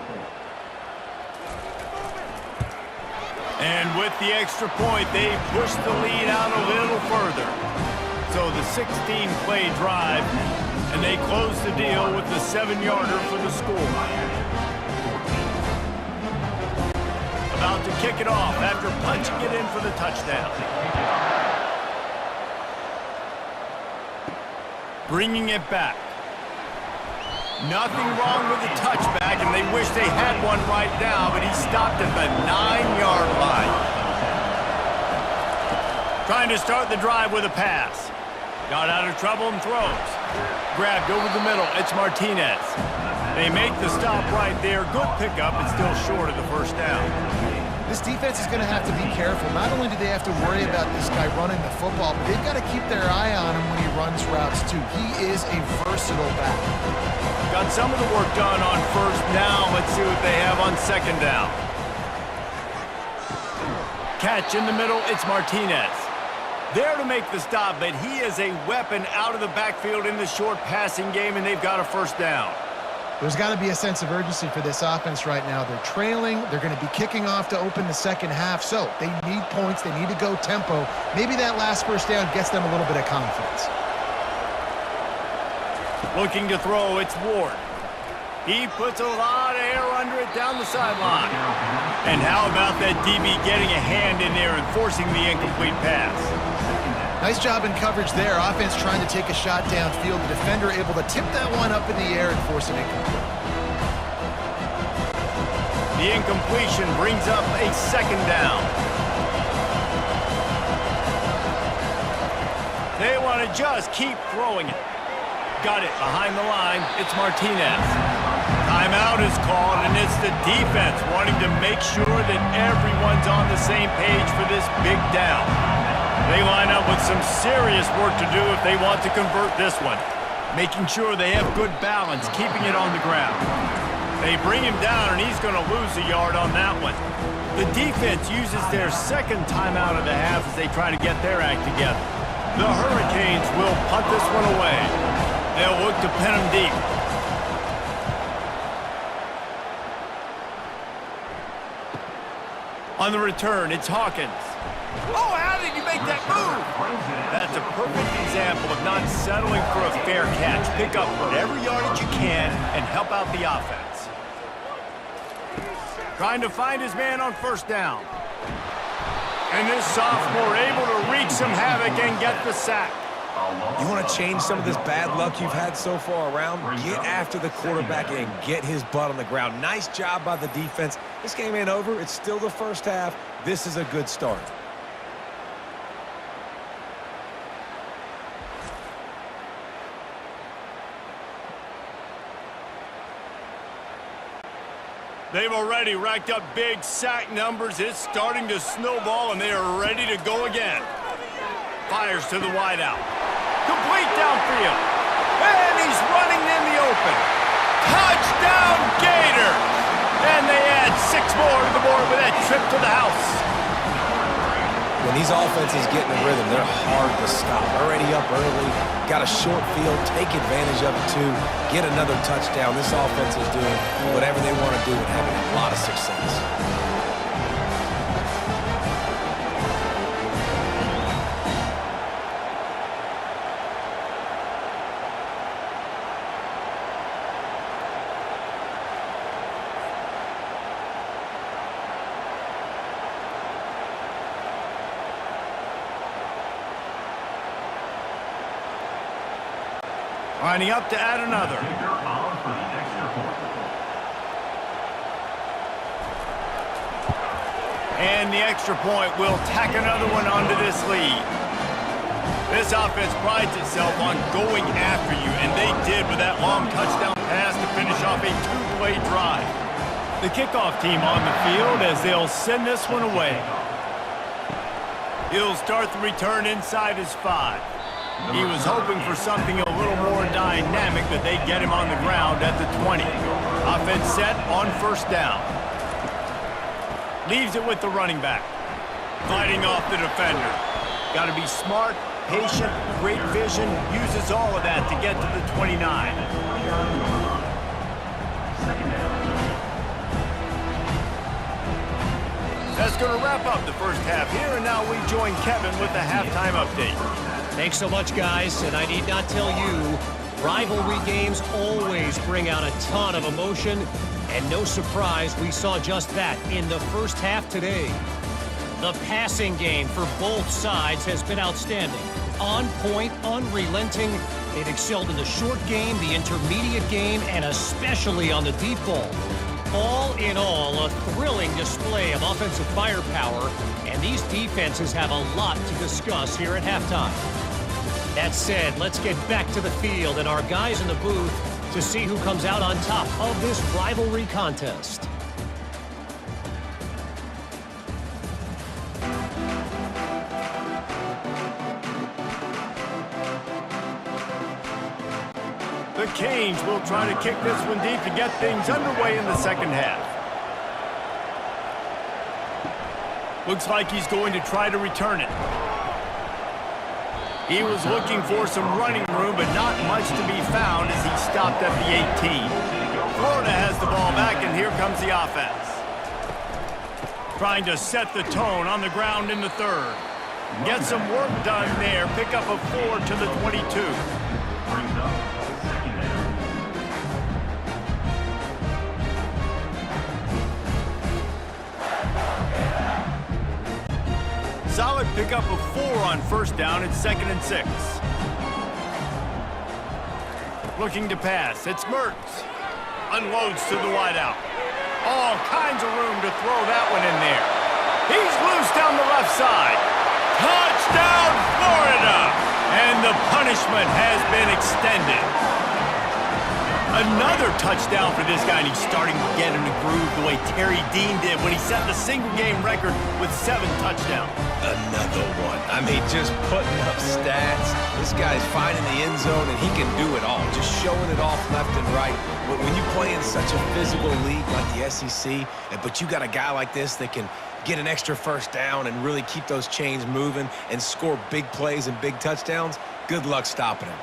And with the extra point, they push the lead out a little further. So the 16-play drive, and they close the deal with the 7-yarder for the score. About to kick it off after punching it in for the touchdown. Bringing it back. Nothing wrong with the touchback, and they wish they had one right now, but he stopped at the 9-yard line. Trying to start the drive with a pass. Got out of trouble and throws. Grabbed over the middle. It's Martinez. They make the stop right there. Good pickup, but still short of the first down. This defense is going to have to be careful. Not only do they have to worry about this guy running the football, but they've got to keep their eye on him when he runs routes, too. He is a versatile back. Got some of the work done on first. Now let's see what they have on second down. Catch in the middle. It's Martinez. There to make the stop, but he is a weapon out of the backfield in the short passing game, and they've got a first down. There's got to be a sense of urgency for this offense right now. They're trailing. They're going to be kicking off to open the second half. So they need points. They need to go tempo. Maybe that last first down gets them a little bit of confidence. Looking to throw, it's Ward. He puts a lot of air under it down the sideline. And how about that DB getting a hand in there and forcing the incomplete pass? Nice job in coverage there. Offense trying to take a shot downfield. The defender able to tip that one up in the air and force it incomplete. The incompletion brings up a second down. They want to just keep throwing it. Got it behind the line. It's Martinez. Timeout is called, and it's the defense wanting to make sure that everyone's on the same page for this big down. They line up with some serious work to do if they want to convert this one. Making sure they have good balance, keeping it on the ground. They bring him down, and he's going to lose a yard on that one. The defense uses their second timeout of the half as they try to get their act together. The Hurricanes will punt this one away. They'll look to pin him deep. On the return, it's Hawkins. Oh, how did you make that move? That's a perfect example of not settling for a fair catch. Pick up every yardage you can and help out the offense. Trying to find his man on first down. And this sophomore able to wreak some havoc and get the sack. You want to change some of this bad luck you've had so far around? Get after the quarterback and get his butt on the ground. Nice job by the defense. This game ain't over. It's still the first half. This is a good start. They've already racked up big sack numbers. It's starting to snowball, and they are ready to go again. Fires to the wideout. Complete downfield. And he's running in the open. Touchdown, Gators! And they add 6 more to the board with that trip to the house. When these offenses get in the rhythm, they're hard to stop. Already up early, got a short field, take advantage of it too, get another touchdown. This offense is doing whatever they want to do and having a lot of success. Lining up to add another. And the extra point will tack another one onto this lead. This offense prides itself on going after you, and they did with that long touchdown pass to finish off a 2-play drive. The kickoff team on the field as they'll send this one away. He'll start the return inside his 5. He was hoping for something a little more dynamic, but they get him on the ground at the 20. Offense set on first down. Leaves it with the running back. Fighting off the defender. Got to be smart, patient, great vision. Uses all of that to get to the 29. That's going to wrap up the first half here, and now we join Kevin with the halftime update. Thanks so much, guys, and I need not tell you, rivalry games always bring out a ton of emotion, and no surprise, we saw just that in the first half today. The passing game for both sides has been outstanding. On point, unrelenting. They've excelled in the short game, the intermediate game, and especially on the deep ball. All in all, a thrilling display of offensive firepower, and these defenses have a lot to discuss here at halftime. That said, let's get back to the field and our guys in the booth to see who comes out on top of this rivalry contest. The Canes will try to kick this one deep to get things underway in the second half. Looks like he's going to try to return it. He was looking for some running room, but not much to be found as he stopped at the 18. Florida has the ball back, and here comes the offense. Trying to set the tone on the ground in the third. Get some work done there. Pick up a 4 to the 22. Brings up second down. Solid pickup of 4 on first down. It's 2nd and 6. Looking to pass. It's Mertz. Unloads to the wideout. All kinds of room to throw that one in there. He's loose down the left side. Touchdown, Florida! And the punishment has been extended. Another touchdown for this guy, and he's starting to get in the groove the way Terry Dean did when he set the single-game record with 7 touchdowns. Another one. I mean, just putting up stats. This guy's finding the end zone, and he can do it all. Just showing it off left and right. But when you play in such a physical league like the SEC, but you got a guy like this that can get an extra first down and really keep those chains moving and score big plays and big touchdowns, good luck stopping him.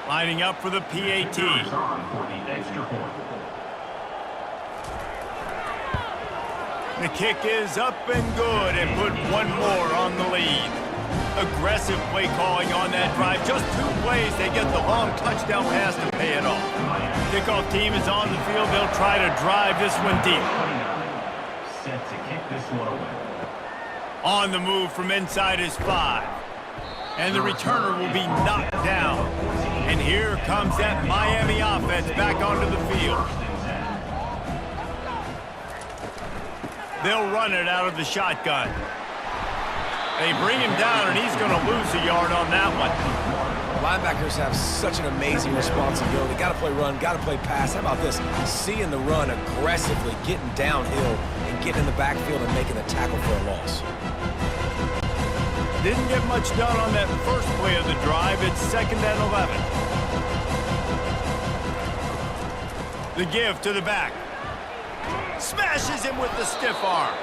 Lining up for the PAT. On for the extra point. The kick is up and good and put one more on the lead. Aggressive play calling on that drive. Just 2 plays, they get the long touchdown pass to pay it off. Kickoff team is on the field. They'll try to drive this one deep. Set to kick this one away. On the move from inside his 5. And the returner will be knocked down. And here comes that Miami offense back onto the field. They'll run it out of the shotgun. They bring him down, and he's going to lose a yard on that one. Linebackers have such an amazing responsibility. Got to play run, got to play pass. How about this? Seeing the run aggressively, getting downhill, and getting in the backfield and making a tackle for a loss. Didn't get much done on that first play of the drive. It's 2nd and 11. The give to the back. Smashes him with the stiff arm.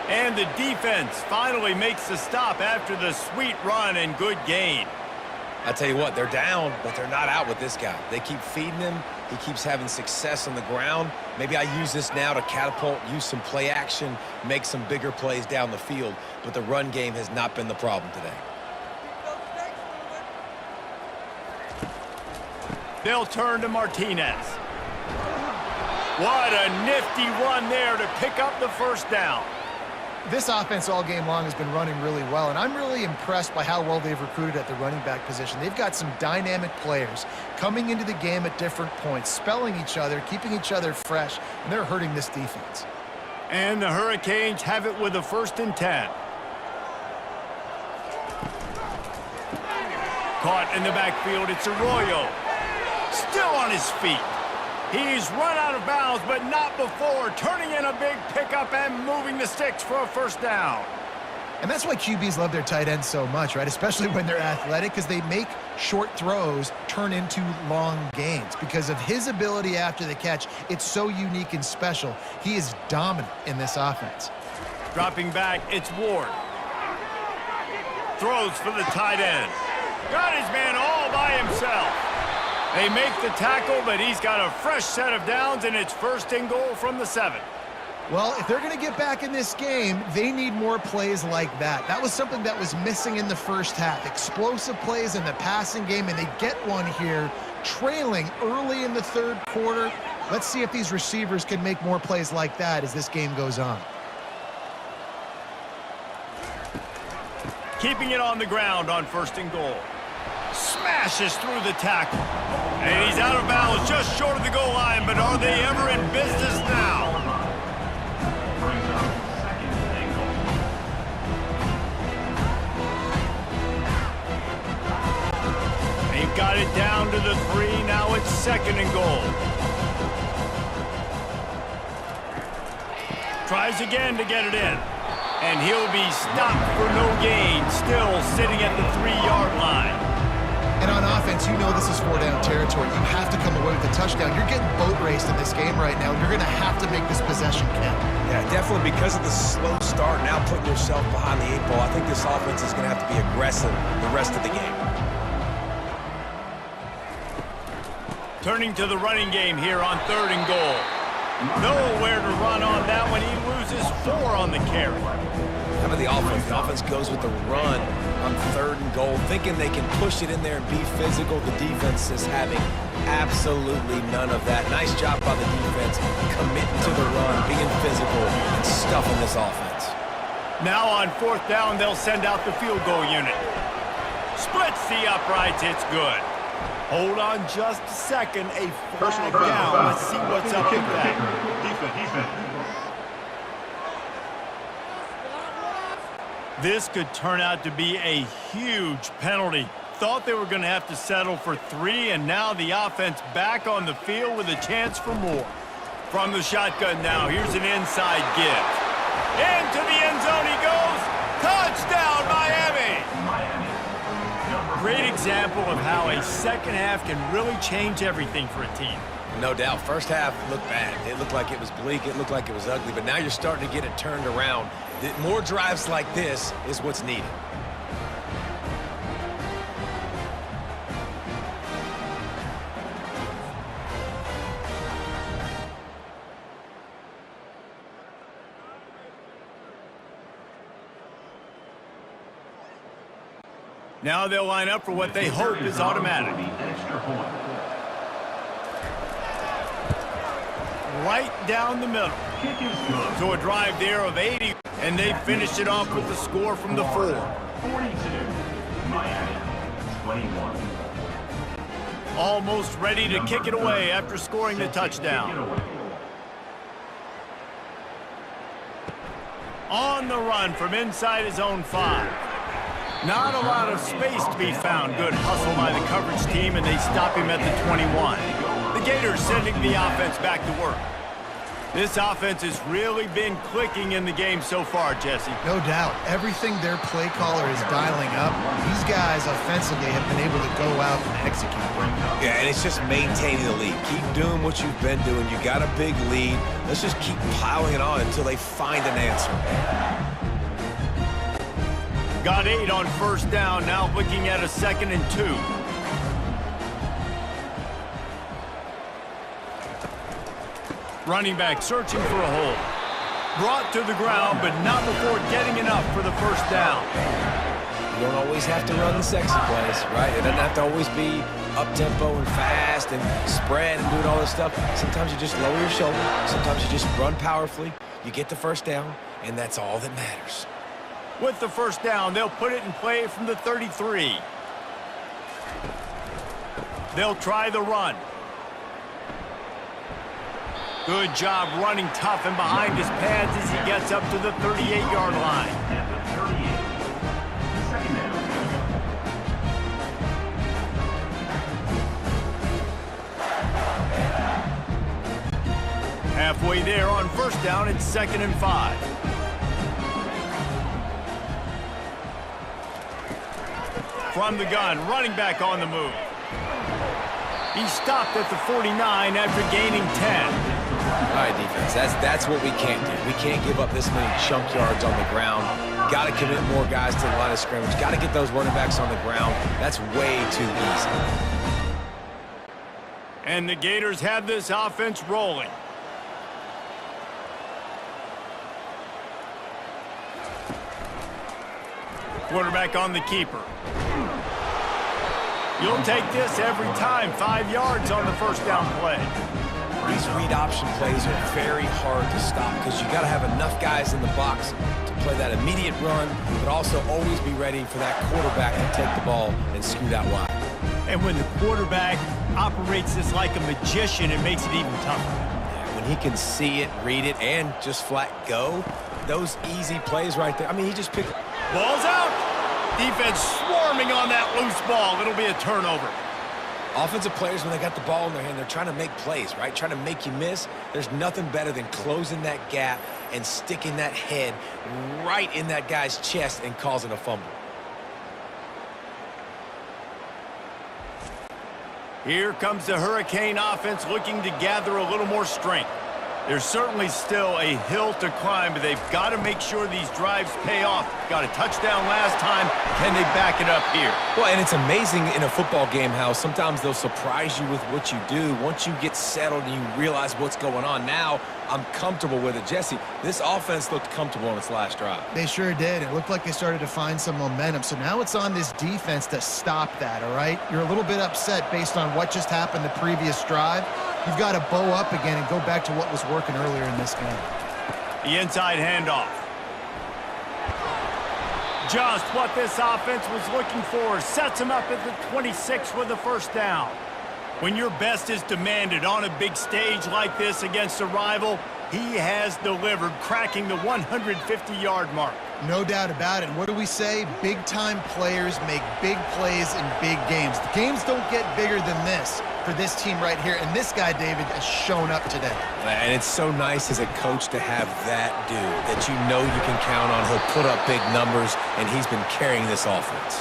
And the defense finally makes the stop after the sweet run and good gain. I tell you what, they're down, but they're not out with this guy. They keep feeding him. He keeps having success on the ground. Maybe I use this now to catapult, use some play action, make some bigger plays down the field, but the run game has not been the problem today. They'll turn to Martinez. What a nifty run there to pick up the first down. This offense all game long has been running really well, and I'm really impressed by how well they've recruited at the running back position. They've got some dynamic players coming into the game at different points, spelling each other, keeping each other fresh, and they're hurting this defense. And the Hurricanes have it with a 1st and 10. Caught in the backfield, it's Arroyo. Still on his feet. He's run out of bounds, but not before, turning in a big pickup and moving the sticks for a 1st down. And that's why QBs love their tight ends so much, right? Especially when they're athletic, because they make short throws turn into long gains. Because of his ability after the catch, it's so unique and special. He is dominant in this offense. Dropping back, it's Ward. Throws for the tight end. Got his man all by himself. They make the tackle, but he's got a fresh set of downs, and it's 1st and goal from the 7. Well, if they're going to get back in this game, they need more plays like that. That was something that was missing in the first half. Explosive plays in the passing game, and they get one here, trailing early in the 3rd quarter. Let's see if these receivers can make more plays like that as this game goes on. Keeping it on the ground on 1st and goal. Smashes through the tackle. And he's out of bounds just short of the goal line, but are they ever in business now? Brings up 2nd and goal. They've got it down to the 3. Now it's 2nd and goal. Tries again to get it in. And he'll be stopped for no gain, still sitting at the 3-yard line. And on offense, you know this is 4-down territory. You have to come away with a touchdown. You're getting boat raced in this game right now. You're going to have to make this possession count. Yeah, definitely because of the slow start, now putting yourself behind the 8 ball, I think this offense is going to have to be aggressive the rest of the game. Turning to the running game here on 3rd and goal. Nowhere to run on that one. He loses 4 on the carry. How about the offense? The offense goes with the run on 3rd and goal, thinking they can push it in there and be physical. The defense is having absolutely none of that. Nice job by the defense, committing to the run, being physical, and stuffing this offense. Now on 4th down, they'll send out the field goal unit. Splits the uprights. It's good. Hold on just a second. A flag down. Let's see what's up with that. Defense. This could turn out to be a huge penalty. Thought they were going to have to settle for 3, and now the offense back on the field with a chance for more. From the shotgun now, here's an inside give. Into the end zone he goes. Touchdown, Miami! Great example of how a second half can really change everything for a team. No doubt. First half looked bad. It looked like it was bleak. It looked like it was ugly. But now you're starting to get it turned around. More drives like this is what's needed. Now they'll line up for what they hope is automatic. Right down the middle. So a drive there of 80, and they finished it off with the score from the 4. 42, Miami, 21. Almost ready to kick it away after scoring the touchdown. On the run from inside his own 5. Not a lot of space to be found. Good hustle by the coverage team, and they stop him at the 21. The Gators sending the offense back to work. This offense has really been clicking in the game so far, Jesse. No doubt. Everything their play caller is dialing up, these guys offensively have been able to go out and execute. Yeah, and it's just maintaining the lead. Keep doing what you've been doing. You got a big lead. Let's just keep piling it on until they find an answer. Got 8 on first down, now looking at a 2nd and 2. Running back searching for a hole. Brought to the ground, but not before getting enough for the first down. You don't always have to run the sexy plays, right? It doesn't have to always be up-tempo and fast and spread and doing all this stuff. Sometimes you just lower your shoulder. Sometimes you just run powerfully. You get the first down, and that's all that matters. With the first down, they'll put it in play from the 33. They'll try the run. Good job running tough and behind his pads as he gets up to the 38-yard line. Halfway there on first down, it's 2nd and 5. From the gun, running back on the move. He stopped at the 49 after gaining 10. All right, defense, that's what we can't do. We can't give up this many chunk yards on the ground. Got to commit more guys to the line of scrimmage. Got to get those running backs on the ground. That's way too easy. And the Gators have this offense rolling. Quarterback on the keeper. You'll take this every time. 5 yards on the first down play. These read option plays are very hard to stop because you got to have enough guys in the box to play that immediate run, but also always be ready for that quarterback to take the ball and scoot out wide. And when the quarterback operates this like a magician, it makes it even tougher. Yeah, when he can see it, read it, and just flat go, those easy plays right there. I mean, he just picked... Ball's out. Defense swarming on that loose ball. It'll be a turnover. Offensive players, when they got the ball in their hand, they're trying to make plays, right? Trying to make you miss. There's nothing better than closing that gap and sticking that head right in that guy's chest and causing a fumble. Here comes the Hurricane offense looking to gather a little more strength. There's certainly still a hill to climb, but they've got to make sure these drives pay off. Got a touchdown last time. Can they back it up here? Well, and it's amazing in a football game how sometimes they'll surprise you with what you do. Once you get settled and you realize what's going on, now I'm comfortable with it. Jesse, this offense looked comfortable on its last drive. They sure did. It looked like they started to find some momentum. So now it's on this defense to stop that, all right? You're a little bit upset based on what just happened the previous drive. You've got to bow up again and go back to what was working earlier in this game. The inside handoff. Just what this offense was looking for. Sets him up at the 26 with the first down. When your best is demanded on a big stage like this against a rival, he has delivered, cracking the 150-yard mark. No doubt about it. What do we say? Big-time players make big plays in big games. The games don't get bigger than this for this team right here, and this guy, David, has shown up today. And it's so nice as a coach to have that dude that you know you can count on. He'll put up big numbers, and he's been carrying this offense.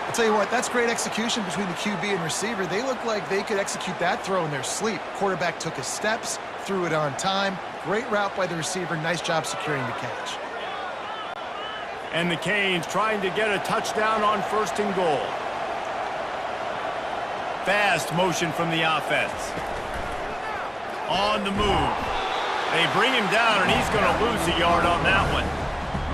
I'll tell you what, that's great execution between the QB and receiver. They look like they could execute that throw in their sleep. Quarterback took his steps, threw it on time. Great route by the receiver. Nice job securing the catch. And the Canes trying to get a touchdown on 1st and goal. Fast motion from the offense. On the move. They bring him down, and he's going to lose a yard on that one.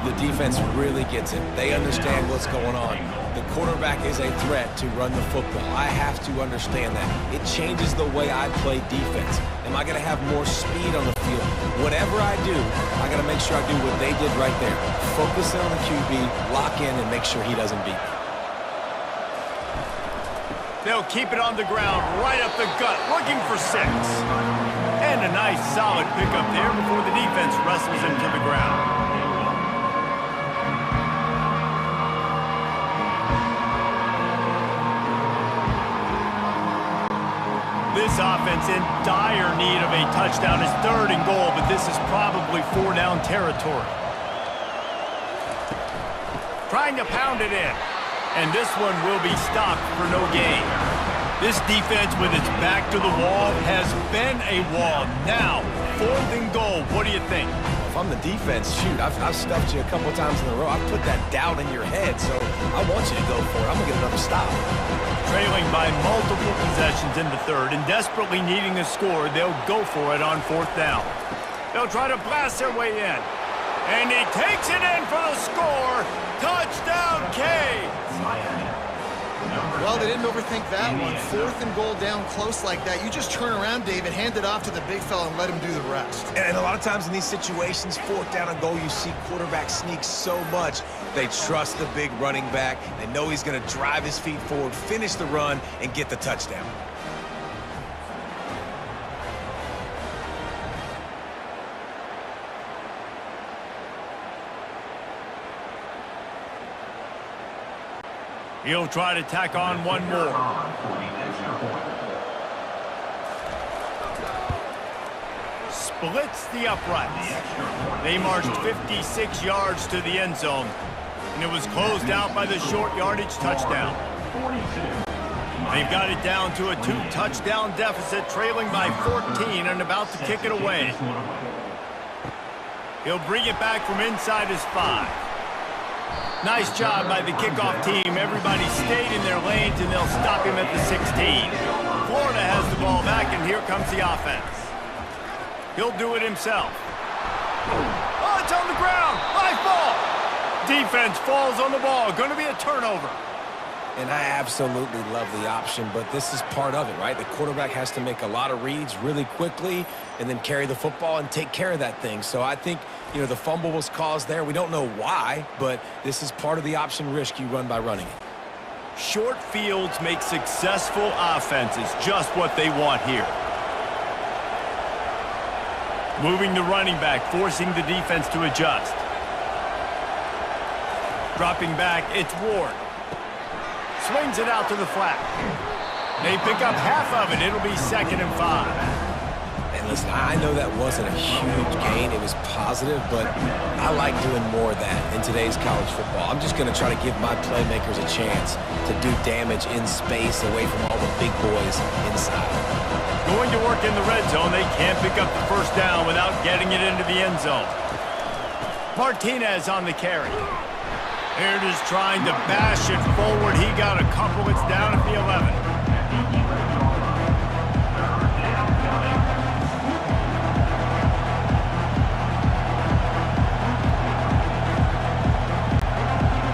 The defense really gets it. They understand what's going on. The quarterback is a threat to run the football. I have to understand that. It changes the way I play defense. Am I going to have more speed on the field? Whatever I do, I got to make sure I do what they did right there. Focus in on the QB, lock in, and make sure he doesn't beat me. They'll keep it on the ground, right up the gut, looking for 6. And a nice, solid pickup there before the defense wrestles him to the ground. This offense in dire need of a touchdown is 3rd and goal, but this is probably 4-down territory. Trying to pound it in. And this one will be stopped for no gain. This defense with its back to the wall has been a wall. Now, 4th and goal. What do you think? If I'm the defense, shoot, I've stuffed you a couple times in a row. I've put that doubt in your head, so I want you to go for it. I'm going to get another stop. Trailing by multiple possessions in the 3rd and desperately needing a score, they'll go for it on 4th down. They'll try to blast their way in. And he takes it in for the score. Touchdown, Canes! Well, they didn't overthink that one. 4th and goal down close like that. You just turn around, David, hand it off to the big fella and let him do the rest. And a lot of times in these situations, 4th down and goal, you see quarterback sneak so much. They trust the big running back. They know he's going to drive his feet forward, finish the run, and get the touchdown. He'll try to tack on one more. Splits the uprights. They marched 56 yards to the end zone, and it was closed out by the short yardage touchdown. They've got it down to a 2-touchdown deficit, trailing by 14 and about to kick it away. He'll bring it back from inside his 5. Nice job by the kickoff team. Everybody stayed in their lanes, and they'll stop him at the 16. Florida has the ball back, and here comes the offense. He'll do it himself. Oh, it's on the ground. High ball. Defense falls on the ball. Going to be a turnover. And I absolutely love the option, but this is part of it, right? The quarterback has to make a lot of reads really quickly and then carry the football and take care of that thing. So I think, you know, the fumble was caused there. We don't know why, but this is part of the option risk you run by running it. Short fields make successful offenses just what they want here. Moving the running back, forcing the defense to adjust. Dropping back, it's Ward. Swings it out to the flat. They pick up half of it. It'll be 2nd and 5. And listen, I know that wasn't a huge gain. It was positive, but I like doing more of that in today's college football. I'm just going to try to give my playmakers a chance to do damage in space away from all the big boys inside. Going to work in the red zone. They can't pick up the 1st down without getting it into the end zone. Martinez on the carry. Here it is trying to bash it forward. He got a couple. It's down at the 11.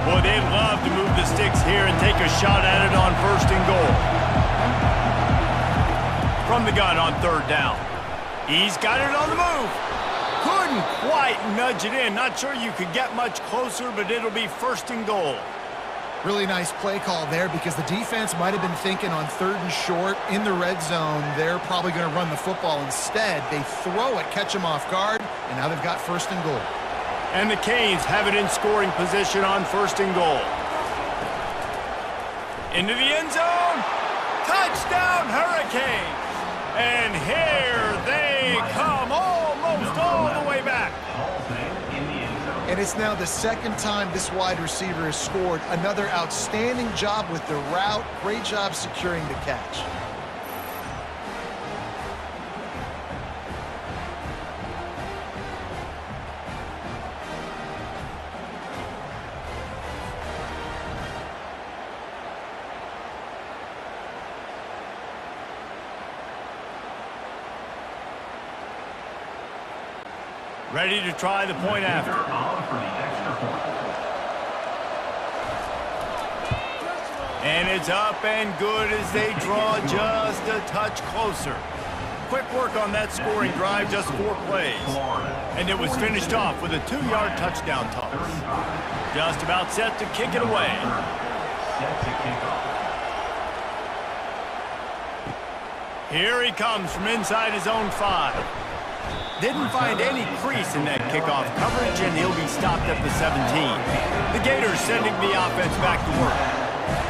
Boy, they'd love to move the sticks here and take a shot at it on 1st and goal. From the gun on 3rd down. He's got it on the move. Couldn't quite nudge it in. Not sure you could get much closer, but it'll be 1st and goal. Really nice play call there because the defense might have been thinking on 3rd and short in the red zone. They're probably going to run the football. Instead, they throw it, catch them off guard, and now they've got 1st and goal. And the Canes have it in scoring position on 1st and goal. Into the end zone. Touchdown, Hurricanes. And here they come, almost all the way back. And it's now the 2nd time this wide receiver has scored. Another outstanding job with the route. Great job securing the catch. Ready to try the point after. And it's up and good as they draw just a touch closer. Quick work on that scoring drive, just 4 plays. And it was finished off with a 2-yard touchdown toss. Just about set to kick it away. Here he comes from inside his own 5. Didn't find any crease in that kickoff coverage, and he'll be stopped at the 17. The Gators sending the offense back to work.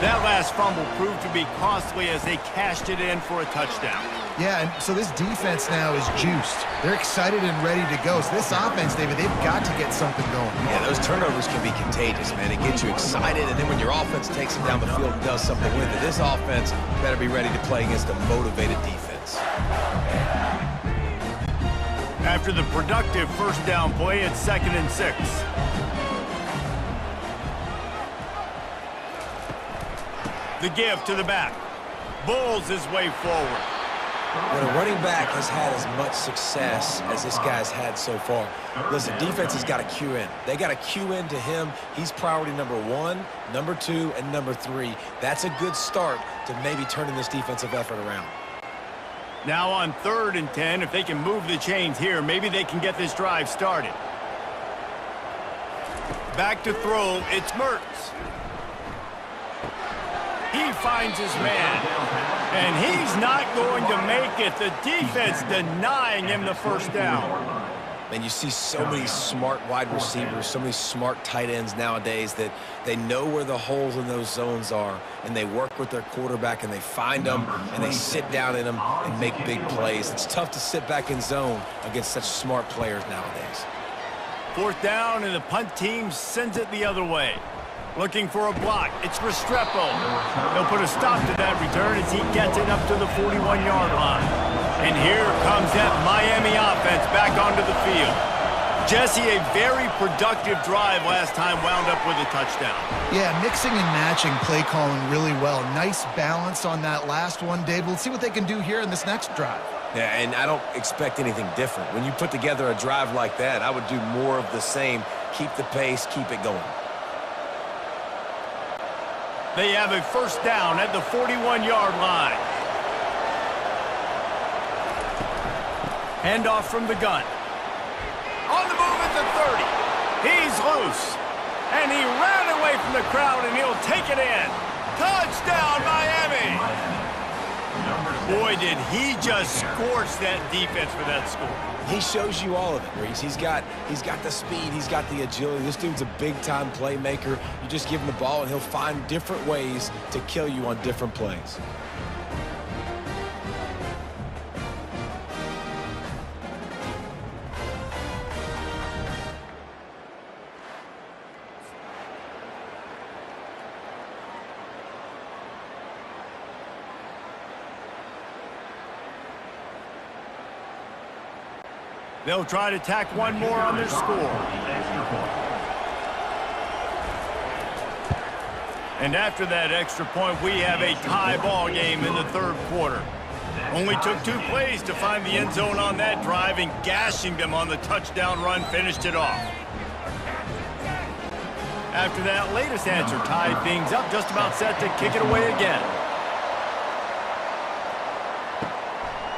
That last fumble proved to be costly as they cashed it in for a touchdown. Yeah, and so this defense now is juiced. They're excited and ready to go. So this offense, David, they've got to get something going. Yeah, those turnovers can be contagious, man. It gets you excited, and then when your offense takes it down the field and does something with it, this offense better be ready to play against a motivated defense. After the productive 1st down play, it's 2nd and 6. The give to the back. Bulls his way forward. When a running back has had as much success as this guy's had so far, listen, defense has got to cue in. They got to cue in to him. He's priority number 1, number 2, and number 3. That's a good start to maybe turning this defensive effort around. Now on 3rd and 10, if they can move the chains here, maybe they can get this drive started. Back to throw, it's Mertz. He finds his man, and he's not going to make it. The defense denying him the 1st down. And you see so many smart wide receivers, so many smart tight ends nowadays that they know where the holes in those zones are, and they work with their quarterback, and they find them, and they sit down in them and make big plays. It's tough to sit back in zone against such smart players nowadays. 4th down, and the punt team sends it the other way. Looking for a block. It's Restrepo. They'll put a stop to that return as he gets it up to the 41-yard line. And here comes that Miami offense back onto the field. Jesse, a very productive drive last time, wound up with a touchdown. Yeah, mixing and matching play calling really well. Nice balance on that last one, Dave. Let's see what they can do here in this next drive. Yeah, and I don't expect anything different. When you put together a drive like that, I would do more of the same. Keep the pace, keep it going. They have a 1st down at the 41-yard line. Handoff from the gun. On the move at the 30. He's loose. And he ran away from the crowd, and he'll take it in. Touchdown, Miami! Boy, did he just scorch that defense for that score. He shows you all of it, Reese. He's got the speed, he's got the agility. This dude's a big-time playmaker. You just give him the ball, and he'll find different ways to kill you on different plays. They'll try to tack one more on their score. And after that extra point, we have a tie ball game in the 3rd quarter. Only took 2 plays to find the end zone on that drive, and gashing them on the touchdown run finished it off. After that latest answer tied things up, just about set to kick it away again.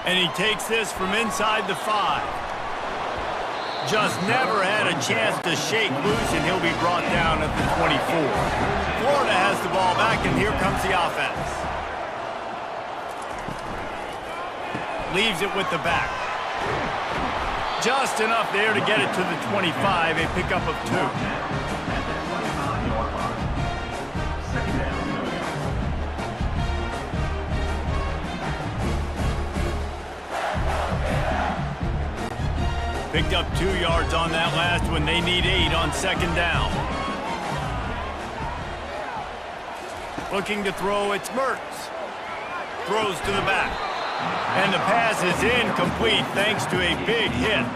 And he takes this from inside the 5. Just never had a chance to shake loose, and he'll be brought down at the 24. Florida has the ball back, and here comes the offense. Leaves it with the back. Just enough there to get it to the 25, a pickup of 2. At the 25-yard line. Second down, going. Picked up 2 yards on that last one. They need 8 on second down. Looking to throw, it's Mertz. Throws to the back. And the pass is incomplete thanks to a big hit.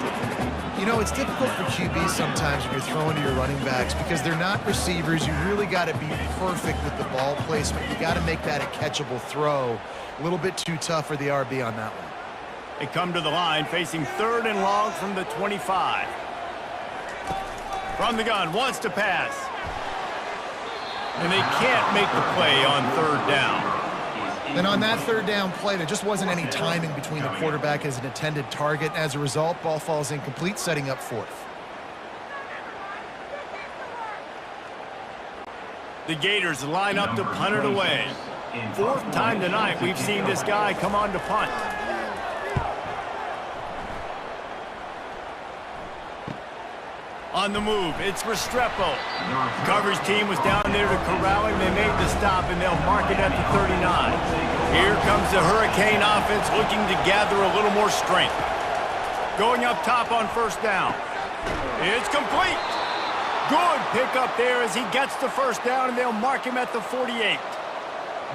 You know, it's difficult for QBs sometimes when you're throwing to your running backs because they're not receivers. You really got to be perfect with the ball placement. You got to make that a catchable throw. A little bit too tough for the RB on that one. They come to the line facing 3rd and long from the 25. From the gun, wants to pass. And they can't make the play on 3rd down. Then on that 3rd down play, there just wasn't any timing between the quarterback as an intended target. As a result, ball falls incomplete, setting up 4th. The Gators line up to punt it away. 4th time tonight we've seen this guy come on to punt. On the move, it's Restrepo. Coverage team was down there to corral him. They made the stop, and they'll mark it at the 39. Here comes the Hurricane offense looking to gather a little more strength. Going up top on 1st down. It's complete. Good pickup there as he gets the 1st down, and they'll mark him at the 48.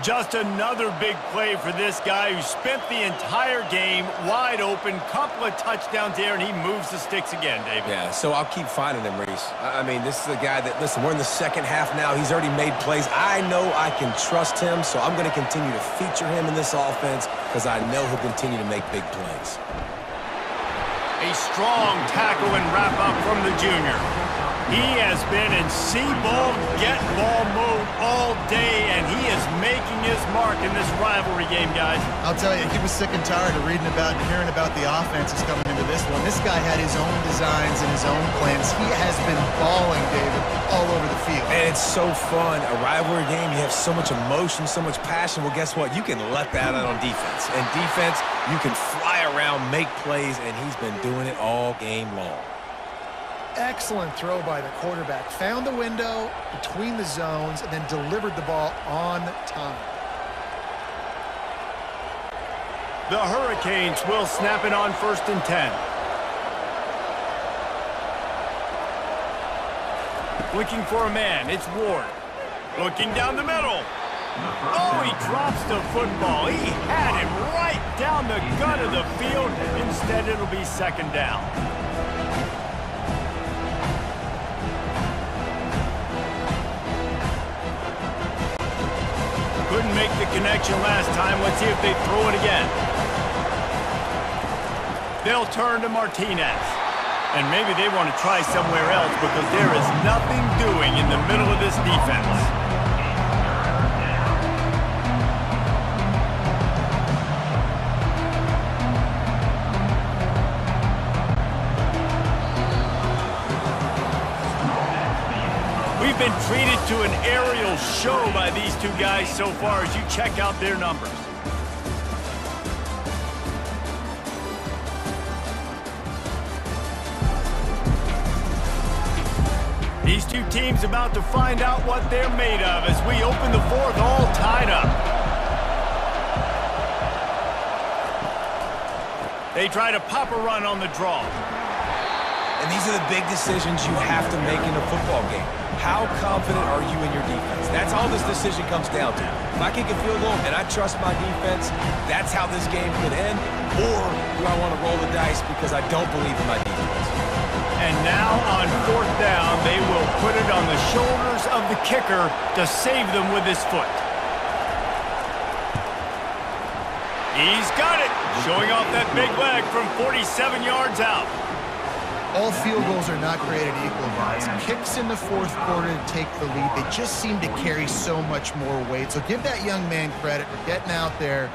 Just another big play for this guy who spent the entire game wide open. Couple of touchdowns there, and he moves the sticks again, David. Yeah, so I'll keep finding him, Reese. I mean, this is a guy that, listen, we're in the second half now. He's already made plays. I know I can trust him, so I'm going to continue to feature him in this offense because I know he'll continue to make big plays. A strong tackle and wrap-up from the junior. He has been in see-ball, get-ball mode all day, and he is making his mark in this rivalry game, guys. I'll tell you, he was sick and tired of reading about and hearing about the offenses coming into this one. This guy had his own designs and his own plans. He has been balling, David, all over the field. And it's so fun. A rivalry game, you have so much emotion, so much passion. Well, guess what? You can let that out on defense. And defense, you can fly around, make plays, and he's been doing it all game long. Excellent throw by the quarterback. Found the window between the zones and then delivered the ball on time. The Hurricanes will snap it on 1st and 10. Looking for a man, it's Ward. Looking down the middle. Oh, he drops the football. He had him right down the gut of the field. Instead, it'll be 2nd down. Couldn't make the connection last time. Let's see if they throw it again. They'll turn to Martinez. And maybe they want to try somewhere else because there is nothing doing in the middle of this defense. We've been treated to an aerial show by these two guys so far as you check out their numbers. These two teams about to find out what they're made of as we open the 4th all tied up. They try to pop a run on the draw. And these are the big decisions you have to make in a football game. How confident are you in your defense? That's all this decision comes down to. If I kick a field goal and I trust my defense, that's how this game could end. Or do I want to roll the dice because I don't believe in my defense? And now on 4th down, they will put it on the shoulders of the kicker to save them with his foot. He's got it, showing off that big leg from 47 yards out. All field goals are not created equal, guys. Kicks in the 4th quarter to take the lead. They just seem to carry so much more weight. So give that young man credit for getting out there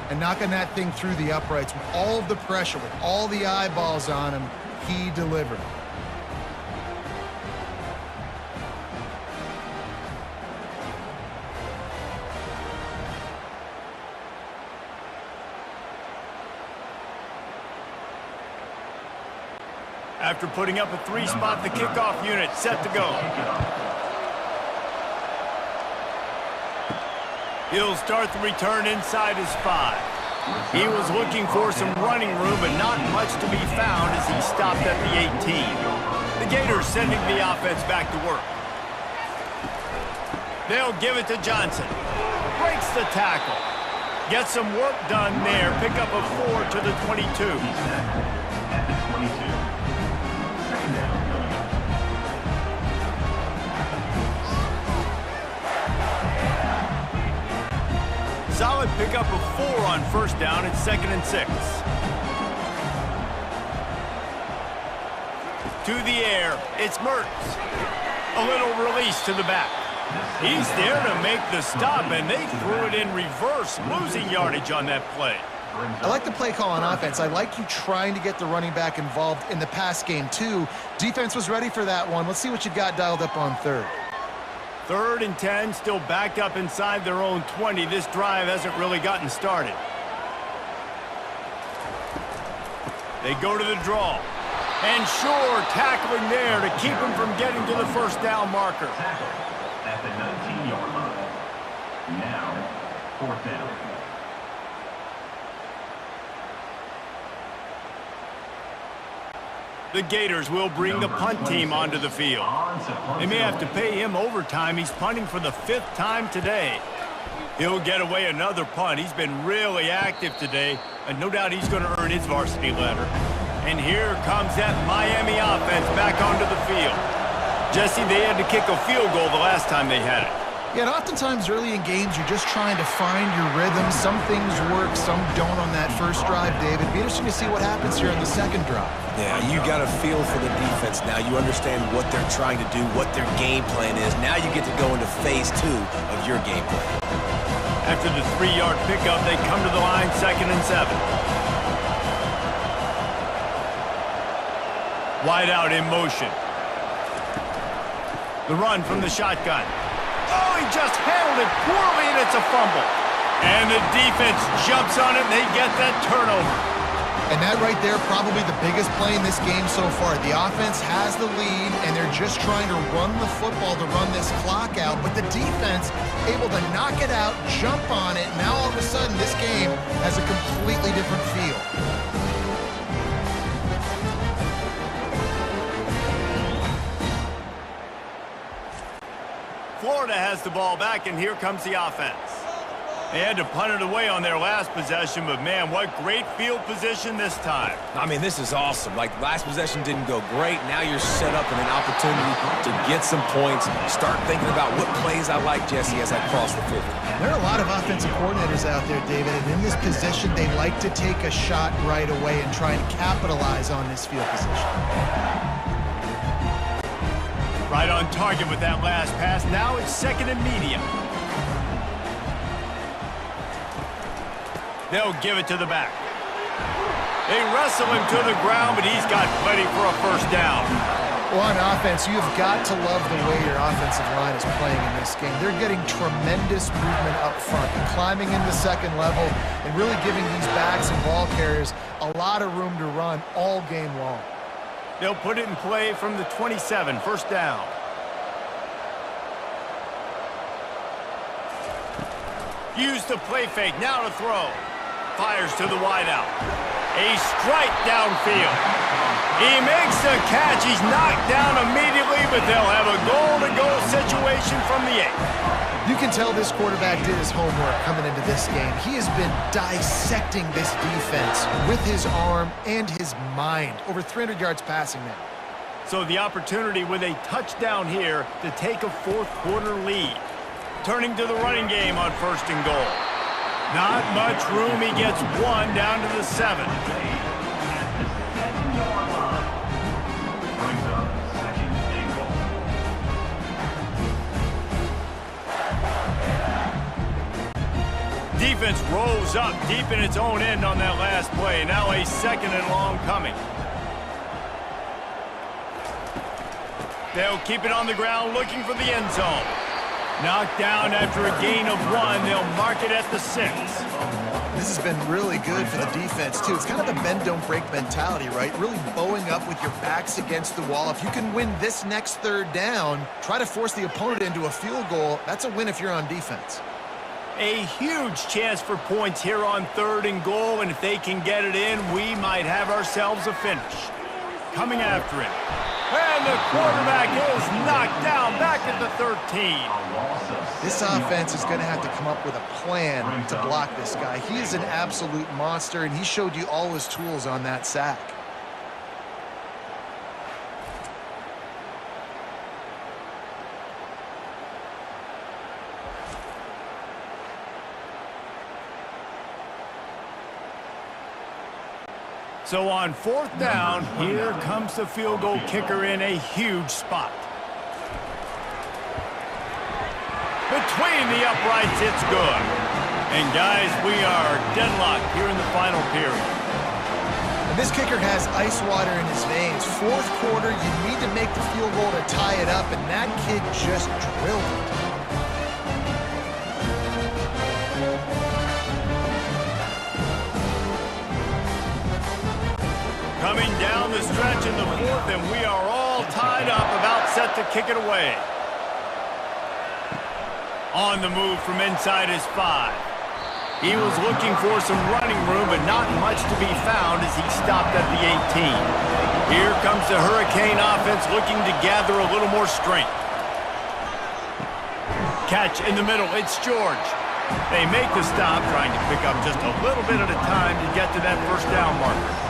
and knocking that thing through the uprights with all of the pressure, with all the eyeballs on him. He delivered. After putting up a 3-spot, the kickoff unit set to go. He'll start the return inside his 5. He was looking for some running room, but not much to be found as he stopped at the 18. The Gators sending the offense back to work. They'll give it to Johnson. Breaks the tackle. Gets some work done there. Pick up a 4 to the 22. At the 22. Second down. Solid pickup of 4 on first down. It's 2nd and 6. To the air, it's Mertz. A little release to the back. He's there to make the stop, and they threw it in reverse, losing yardage on that play. I like the play call on offense. I like you trying to get the running back involved in the pass game, too. Defense was ready for that one. Let's see what you got dialed up on third. 3rd and 10, still backed up inside their own 20. This drive hasn't really gotten started. They go to the draw. And sure, tackling there to keep him from getting to the first down marker. Tackle at the 19-yard line. Now, 4th down. The Gators will bring the punt team onto the field. They may have to pay him overtime. He's punting for the 5th time today. He'll get away another punt. He's been really active today, and no doubt he's going to earn his varsity letter. And here comes that Miami offense back onto the field. Jesse, they had to kick a field goal the last time they had it. Yeah, and oftentimes early in games, you're just trying to find your rhythm. Some things work, some don't on that first drive, David. Be interesting to see what happens here on the second drive. Yeah, you got a feel for the defense now. You understand what they're trying to do, what their game plan is. Now you get to go into phase 2 of your game plan. After the 3-yard pickup, they come to the line, 2nd and 7. Wide out in motion. The run from the shotgun. Oh, he just handled it poorly, and it's a fumble. And the defense jumps on it, and they get that turnover. And that right there, probably the biggest play in this game so far. The offense has the lead, and they're just trying to run the football to run this clock out. But the defense able to knock it out, jump on it. Now all of a sudden, this game has a completely different feel. Florida has the ball back, and here comes the offense. They had to punt it away on their last possession, but man, what great field position this time. I mean, this is awesome. Like, last possession didn't go great. Now you're set up in an opportunity to get some points. Start thinking about what plays I like, Jesse, as I cross the 50. There are a lot of offensive coordinators out there, David, and in this position, they like to take a shot right away and try and capitalize on this field position. Right on target with that last pass. Now it's 2nd and medium. They'll give it to the back. They wrestle him to the ground, but he's got plenty for a first down. Well, on offense, you've got to love the way your offensive line is playing in this game. They're getting tremendous movement up front, climbing in the second level, and really giving these backs and ball carriers a lot of room to run all game long. They'll put it in play from the 27, first down. Use the play fake, now to throw. Fires to the wideout. A strike downfield. He makes the catch. He's knocked down immediately, but they'll have a goal-to-goal situation from the 8. You can tell this quarterback did his homework coming into this game. He has been dissecting this defense with his arm and his mind. Over 300 yards passing now. So the opportunity with a touchdown here to take a fourth-quarter lead. Turning to the running game on 1st and goal. Not much room. He gets 1 down to the 7. Defense rolls up deep in its own end on that last play. Now a 2nd and long coming. They'll keep it on the ground looking for the end zone. Knocked down after a gain of 1. They'll mark it at the 6. This has been really good for the defense, too. It's kind of a bend-don't-break mentality, right? Really bowing up with your backs against the wall. If you can win this next third down, try to force the opponent into a field goal. That's a win if you're on defense. A huge chance for points here on 3rd and goal, and if they can get it in, we might have ourselves a finish. Coming after it. And the quarterback is knocked down back at the 13. This offense is going to have to come up with a plan to block this guy. He is an absolute monster, and he showed you all his tools on that sack. So on 4th down, here comes the field goal kicker in a huge spot. Between the uprights, it's good. And guys, we are deadlocked here in the final period. And this kicker has ice water in his veins. 4th quarter, you need to make the field goal to tie it up, and that kid just drilled it. Coming down the stretch in the 4th, and we are all tied up, about set to kick it away. On the move from inside his 5. He was looking for some running room, but not much to be found as he stopped at the 18. Here comes the Hurricane offense looking to gather a little more strength. Catch in the middle, it's George. They make the stop, trying to pick up just a little bit at a time to get to that 1st down marker.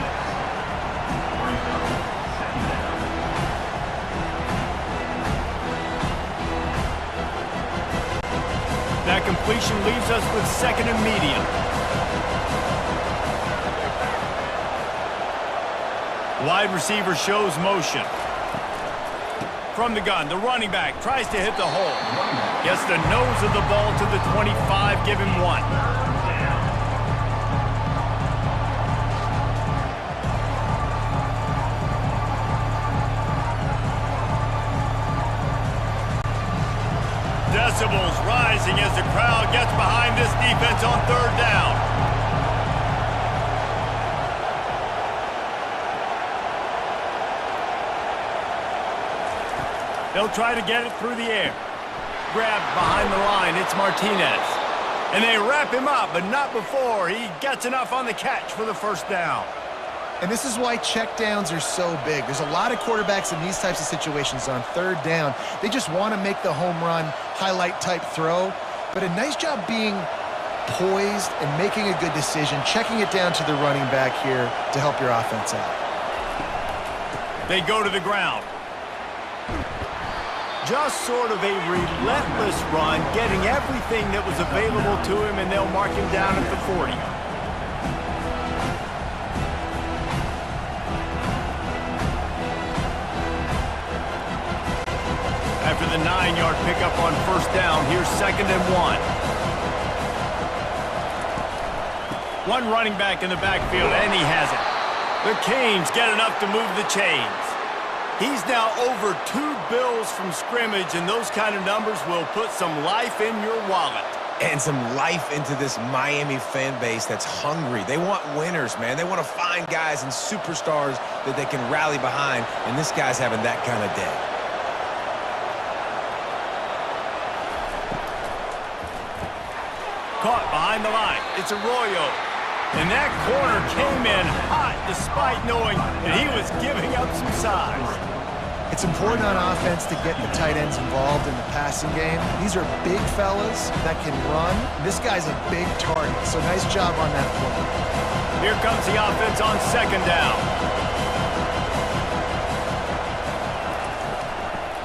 That completion leaves us with 2nd and medium. Wide receiver shows motion. From the gun, the running back tries to hit the hole. Gets the nose of the ball to the 25, give him 1. Decibels rising as the crowd gets behind this defense on 3rd down. They'll try to get it through the air. Grabbed behind the line, it's Martinez. And they wrap him up, but not before he gets enough on the catch for the 1st down. And this is why checkdowns are so big. There's a lot of quarterbacks in these types of situations on 3rd down. They just want to make the home run, highlight type throw. But a nice job being poised and making a good decision, checking it down to the running back here to help your offense out. They go to the ground. Just sort of a relentless run, getting everything that was available to him, and they'll mark him down at the 40. After the 9-yard pickup on 1st down, here's 2nd and 1. One running back in the backfield, and he has it. The Canes get enough to move the chains. He's now over 2 bills from scrimmage, and those kind of numbers will put some life in your wallet. And some life into this Miami fan base that's hungry. They want winners, man. They want to find guys and superstars that they can rally behind, and this guy's having that kind of day. Caught behind the line. It's Arroyo. And that corner came in hot despite knowing that he was giving up some size. It's important on offense to get the tight ends involved in the passing game. These are big fellas that can run. This guy's a big target, so nice job on that play. Here comes the offense on 2nd down.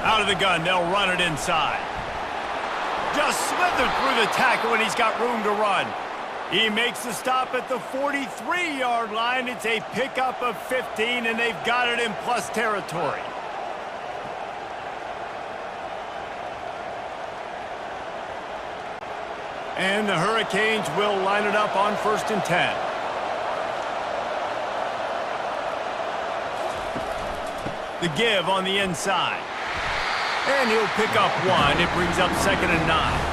Out of the gun, they'll run it inside. Just slithered through the tackle when he's got room to run. He makes the stop at the 43-yard line. It's a pickup of 15, and they've got it in plus territory. And the Hurricanes will line it up on 1st and 10. The give on the inside. And he'll pick up 1. It brings up 2nd and 9.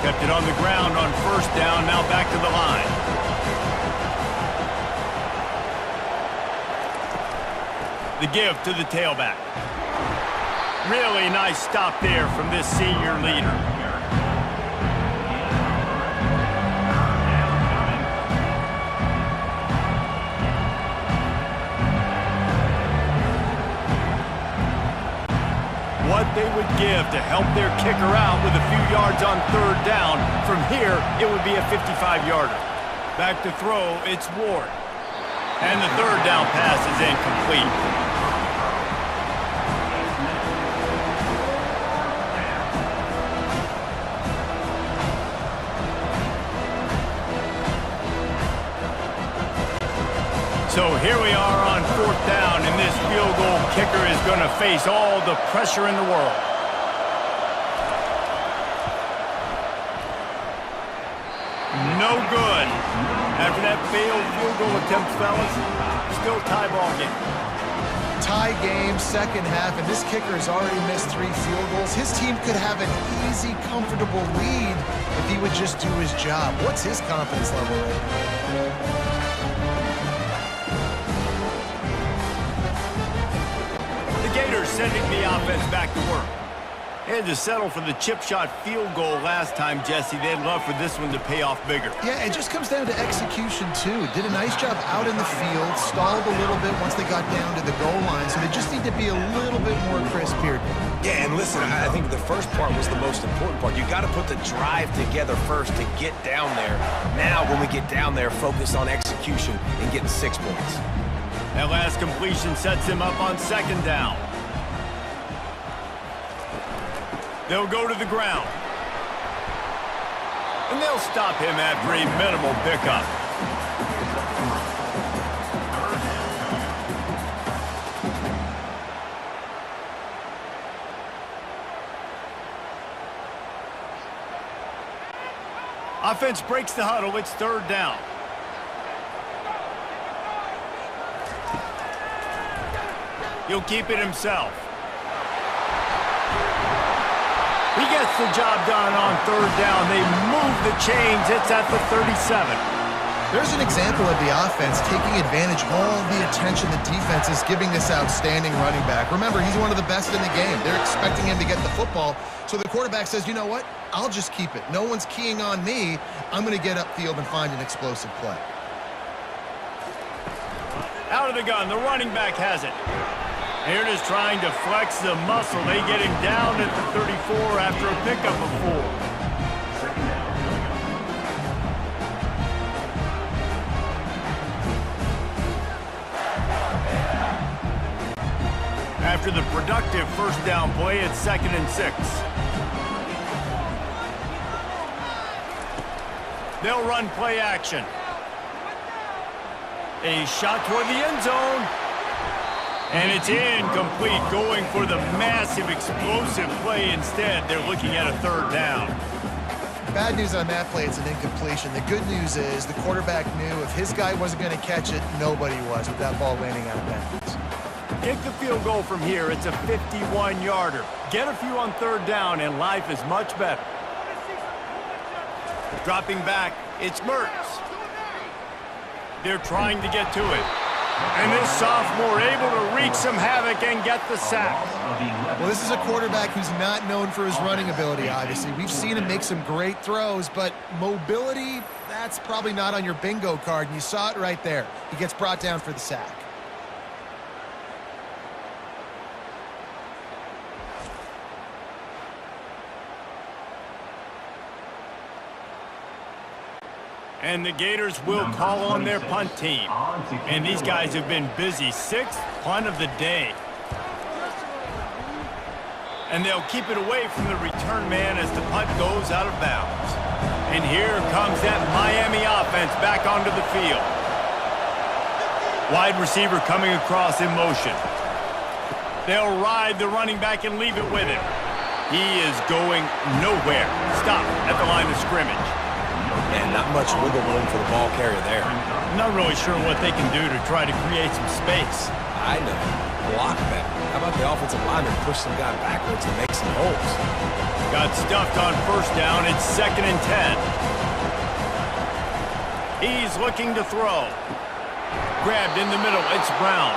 Kept it on the ground on first down, now back to the line. The give to the tailback. Really nice stop there from this senior leader. What they would give to help their kicker out with a few yards on third down. From here, it would be a 55-yarder. Back to throw, it's Ward. And the third down pass is incomplete. So here we are on fourth down, and this field goal kicker is going to face all the pressure in the world. No good. After that failed field goal attempt, fellas, still tie ball game. Tie game, second half, and this kicker has already missed 3 field goals. His team could have an easy, comfortable lead if he would just do his job. What's his confidence level right now? Gators sending the offense back to work. They had to settle for the chip shot field goal last time, Jesse. They'd love for this one to pay off bigger. Yeah, it just comes down to execution, too. Did a nice job out in the field, stalled a little bit once they got down to the goal line, so they just need to be a little bit more crisp here. Yeah, and listen, I think the first part was the most important part. You got to put the drive together first to get down there. Now, when we get down there, focus on execution and getting 6 points. That last completion sets him up on second down. They'll go to the ground. And they'll stop him after a minimal pickup. Offense breaks the huddle. It's third down. He'll keep it himself. He gets the job done on third down. They move the chains. It's at the 37. There's an example of the offense taking advantage of all the attention the defense is giving this outstanding running back. Remember, he's one of the best in the game. They're expecting him to get the football. So the quarterback says, you know what? I'll just keep it. No one's keying on me. I'm going to get upfield and find an explosive play. Out of the gun. The running back has it. Here it is trying to flex the muscle. They get him down at the 34 after a pickup of 4. After the productive first down play, it's 2nd and 6. They'll run play action. A shot toward the end zone. And it's incomplete, going for the massive explosive play instead. They're looking at a third down. Bad news on that play, it's an incompletion. The good news is the quarterback knew if his guy wasn't going to catch it, nobody was with that ball landing out of bounds. Kick the field goal from here. It's a 51-yarder. Get a few on third down, and life is much better. Dropping back, it's Mertz. They're trying to get to it. And this sophomore able to wreak some havoc and get the sack. Well, this is a quarterback who's not known for his running ability, obviously. We've seen him make some great throws, but mobility, that's probably not on your bingo card, and you saw it right there. He gets brought down for the sack. And the Gators will call on their punt team. And these guys have been busy. 6th punt of the day. And they'll keep it away from the return man as the punt goes out of bounds. And here comes that Miami offense back onto the field. Wide receiver coming across in motion. They'll ride the running back and leave it with him. He is going nowhere. Stop at the line of scrimmage. And not much wiggle room for the ball carrier there. Not really sure what they can do to try to create some space. I know. Block better. How about the offensive lineman push some guy backwards and make some holes? Got stuffed on first down. It's 2nd and 10. He's looking to throw. Grabbed in the middle. It's Brown.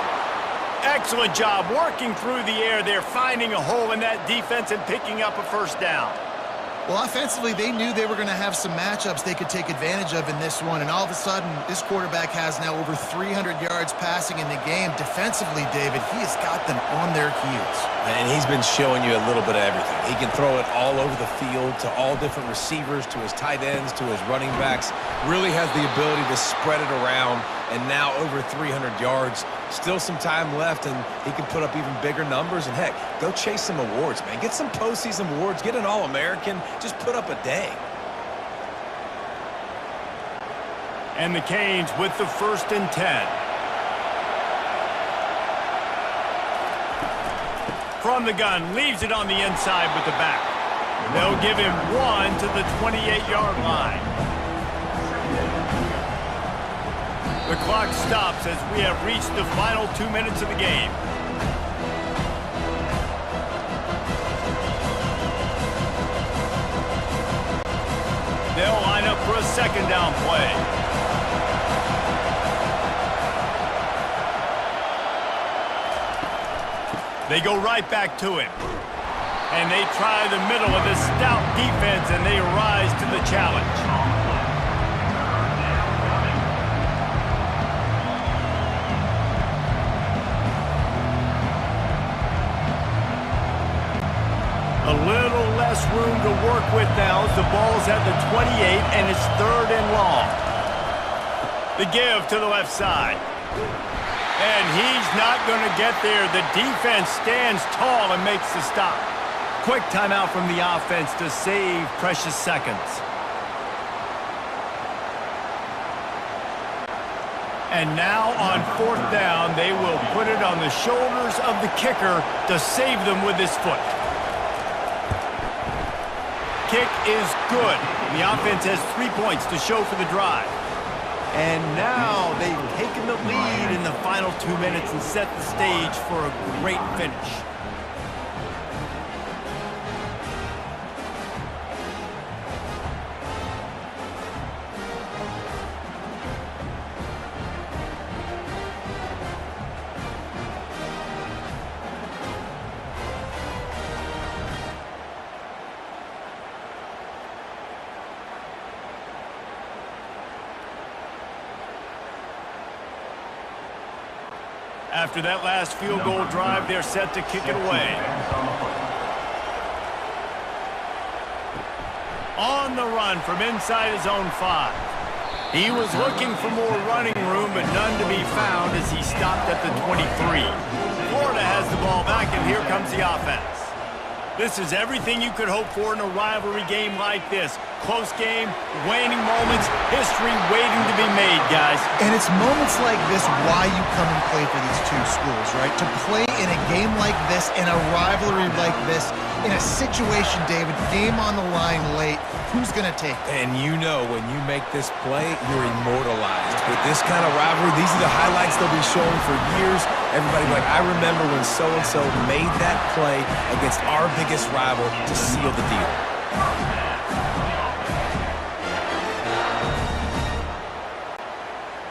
Excellent job working through the air there, finding a hole in that defense and picking up a first down. Well, offensively, they knew they were going to have some matchups they could take advantage of in this one, and all of a sudden, this quarterback has now over 300 yards passing in the game. Defensively, David, he has got them on their heels. And he's been showing you a little bit of everything. He can throw it all over the field to all different receivers, to his tight ends, to his running backs. Really has the ability to spread it around, and now over 300 yards. Still some time left, and he can put up even bigger numbers. And, heck, go chase some awards, man. Get some postseason awards. Get an All-American. Just put up a day. And the Canes with the 1st and 10. From the gun, leaves it on the inside with the back. They'll give him 1 to the 28-yard line. The clock stops as we have reached the final 2 minutes of the game. They'll line up for a 2nd down play. They go right back to him. And they try the middle of this stout defense, and they rise to the challenge. A little less room to work with now as the ball's at the 28, and it's 3rd and long. The give to the left side. And he's not going to get there. The defense stands tall and makes the stop. Quick timeout from the offense to save precious seconds. And now on 4th down, they will put it on the shoulders of the kicker to save them with his foot. Kick is good. The offense has 3 points to show for the drive. And now they've taken the lead in the final 2 minutes and set the stage for a great finish. After that last field goal drive, they're set to kick it away. On the run from inside his own 5. He was looking for more running room, but none to be found as he stopped at the 23. Florida has the ball back, and here comes the offense. This is everything you could hope for in a rivalry game like this. Close game, waning moments, history waiting to be made, guys. And it's moments like this why you come and play for these two schools, right? To play in a game like this, in a rivalry like this, in a situation, David, game on the line late, who's going to take it? And you know when you make this play, you're immortalized. With this kind of rivalry, these are the highlights they'll be showing for years. Everybody like, I remember when so-and-so made that play against our biggest rival to seal the deal.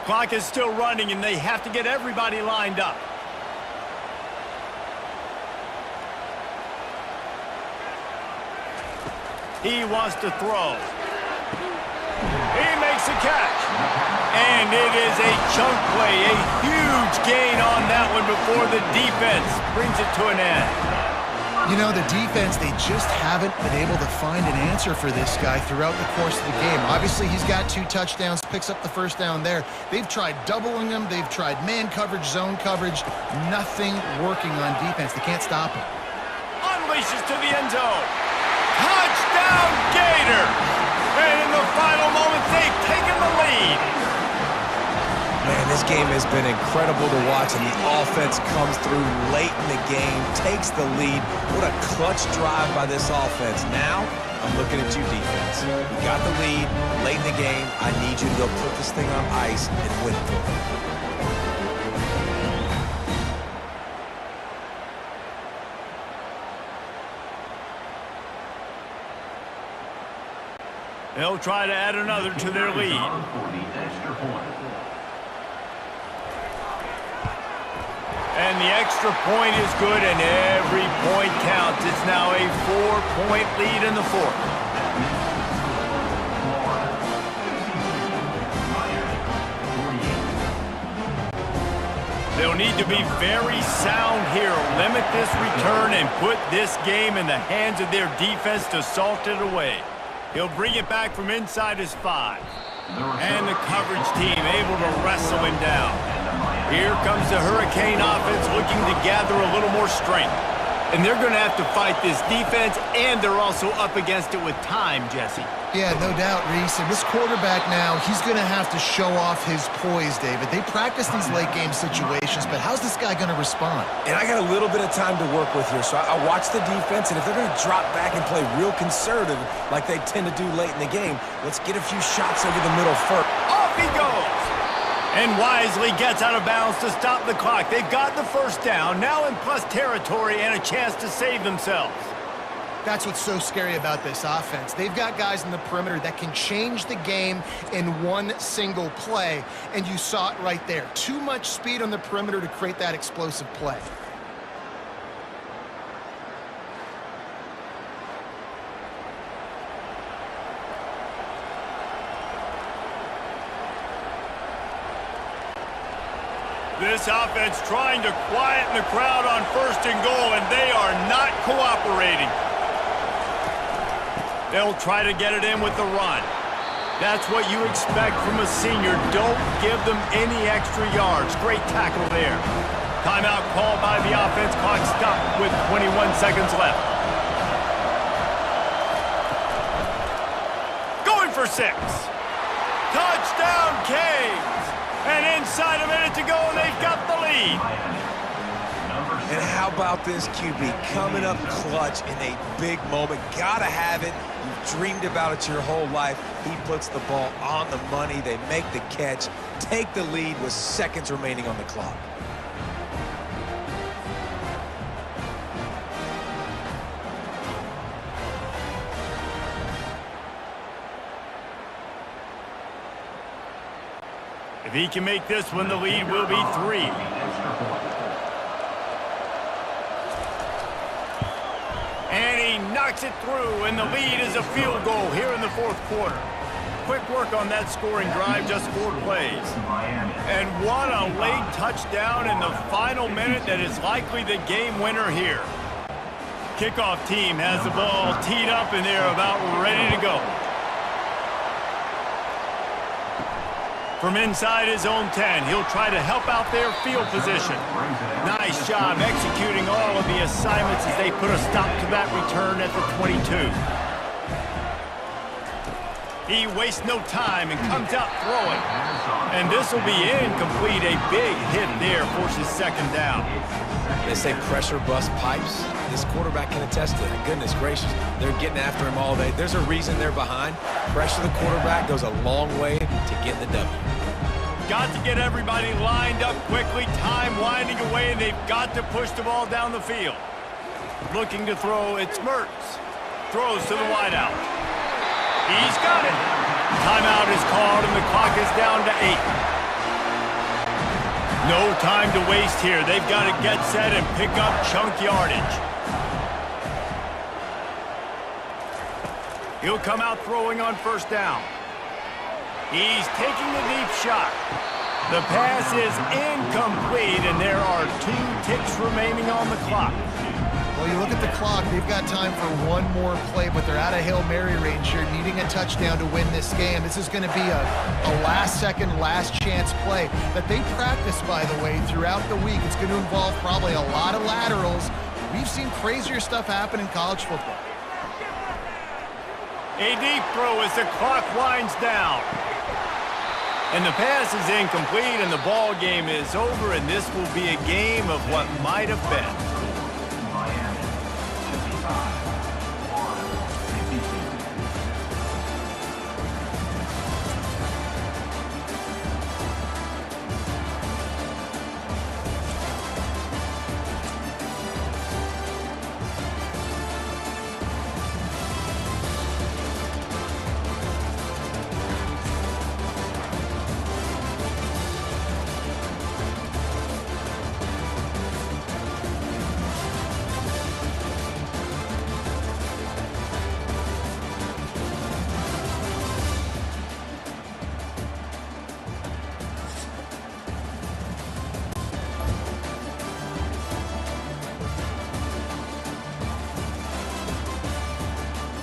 Clock is still running, and they have to get everybody lined up. He wants to throw. He makes a catch. And it is a chunk play, a huge gain on that one before the defense brings it to an end. You know, the defense, they just haven't been able to find an answer for this guy throughout the course of the game. Obviously, he's got 2 touchdowns, picks up the first down there. They've tried doubling him. They've tried man coverage, zone coverage. Nothing working on defense. They can't stop him. Unleashes to the end zone. Touchdown, Gators! And in the final moments, they've taken the lead. Man, this game has been incredible to watch, and the offense comes through late in the game, takes the lead. What a clutch drive by this offense. Now, I'm looking at you, defense. We got the lead late in the game. I need you to go put this thing on ice and win it for me. They'll try to add another to their lead. For the extra point. And the extra point is good, and every point counts. It's now a 4-point lead in the fourth. They'll need to be very sound here. Limit this return and put this game in the hands of their defense to salt it away. He'll bring it back from inside his 5. And the coverage team able to wrestle him down. Here comes the Hurricane offense looking to gather a little more strength. And they're going to have to fight this defense, and they're also up against it with time, Jesse. Yeah, no doubt, Reese. And this quarterback now, he's going to have to show off his poise, David. They practice these late-game situations, but how's this guy going to respond? And I got a little bit of time to work with here, so I watch the defense, and if they're going to drop back and play real conservative like they tend to do late in the game, let's get a few shots over the middle first. Off he goes! And wisely gets out of bounds to stop the clock. They've got the first down, now in plus territory and a chance to save themselves. That's what's so scary about this offense. They've got guys in the perimeter that can change the game in one single play, and you saw it right there. Too much speed on the perimeter to create that explosive play. This offense trying to quieten the crowd on 1st and goal, and they are not cooperating. They'll try to get it in with the run. That's what you expect from a senior. Don't give them any extra yards. Great tackle there. Timeout called by the offense. Clock stopped with 21 seconds left. Going for 6. Touchdown, Canes! And inside a minute to go, and they've got the lead. And how about this QB coming up clutch in a big moment? Gotta have it. You've dreamed about it your whole life. He puts the ball on the money. They make the catch, take the lead with seconds remaining on the clock. If he can make this one, the lead will be 3. And he knocks it through, and the lead is a field goal here in the fourth quarter. Quick work on that scoring drive, just 4 plays. And what a late touchdown in the final minute that is likely the game winner here. Kickoff team has the ball teed up, and they're about ready to go. From inside his own 10, he'll try to help out their field position. Nice job executing all of the assignments as they put a stop to that return at the 22. He wastes no time and comes out throwing. And this will be incomplete. A big hit there forces 2nd down. They say pressure bust pipes. This quarterback can attest to that. Goodness gracious, they're getting after him all day. There's a reason they're behind. Pressure the quarterback goes a long way to getting the W. Got to get everybody lined up quickly. Time winding away, and they've got to push the ball down the field. Looking to throw, it's Mertz. Throws to the wideout. He's got it. Timeout is called, and the clock is down to 8. No time to waste here. They've got to get set and pick up chunk yardage. He'll come out throwing on 1st down. He's taking the deep shot. The pass is incomplete, and there are 2 ticks remaining on the clock. Well, you look at the clock, they've got time for one more play, but they're out of Hail Mary range here, needing a touchdown to win this game. This is going to be a last-second, last-chance play that they practice, by the way, throughout the week. It's going to involve probably a lot of laterals. We've seen crazier stuff happen in college football. A deep throw as the clock winds down. And the pass is incomplete, and the ball game is over, and this will be a game of what might have been.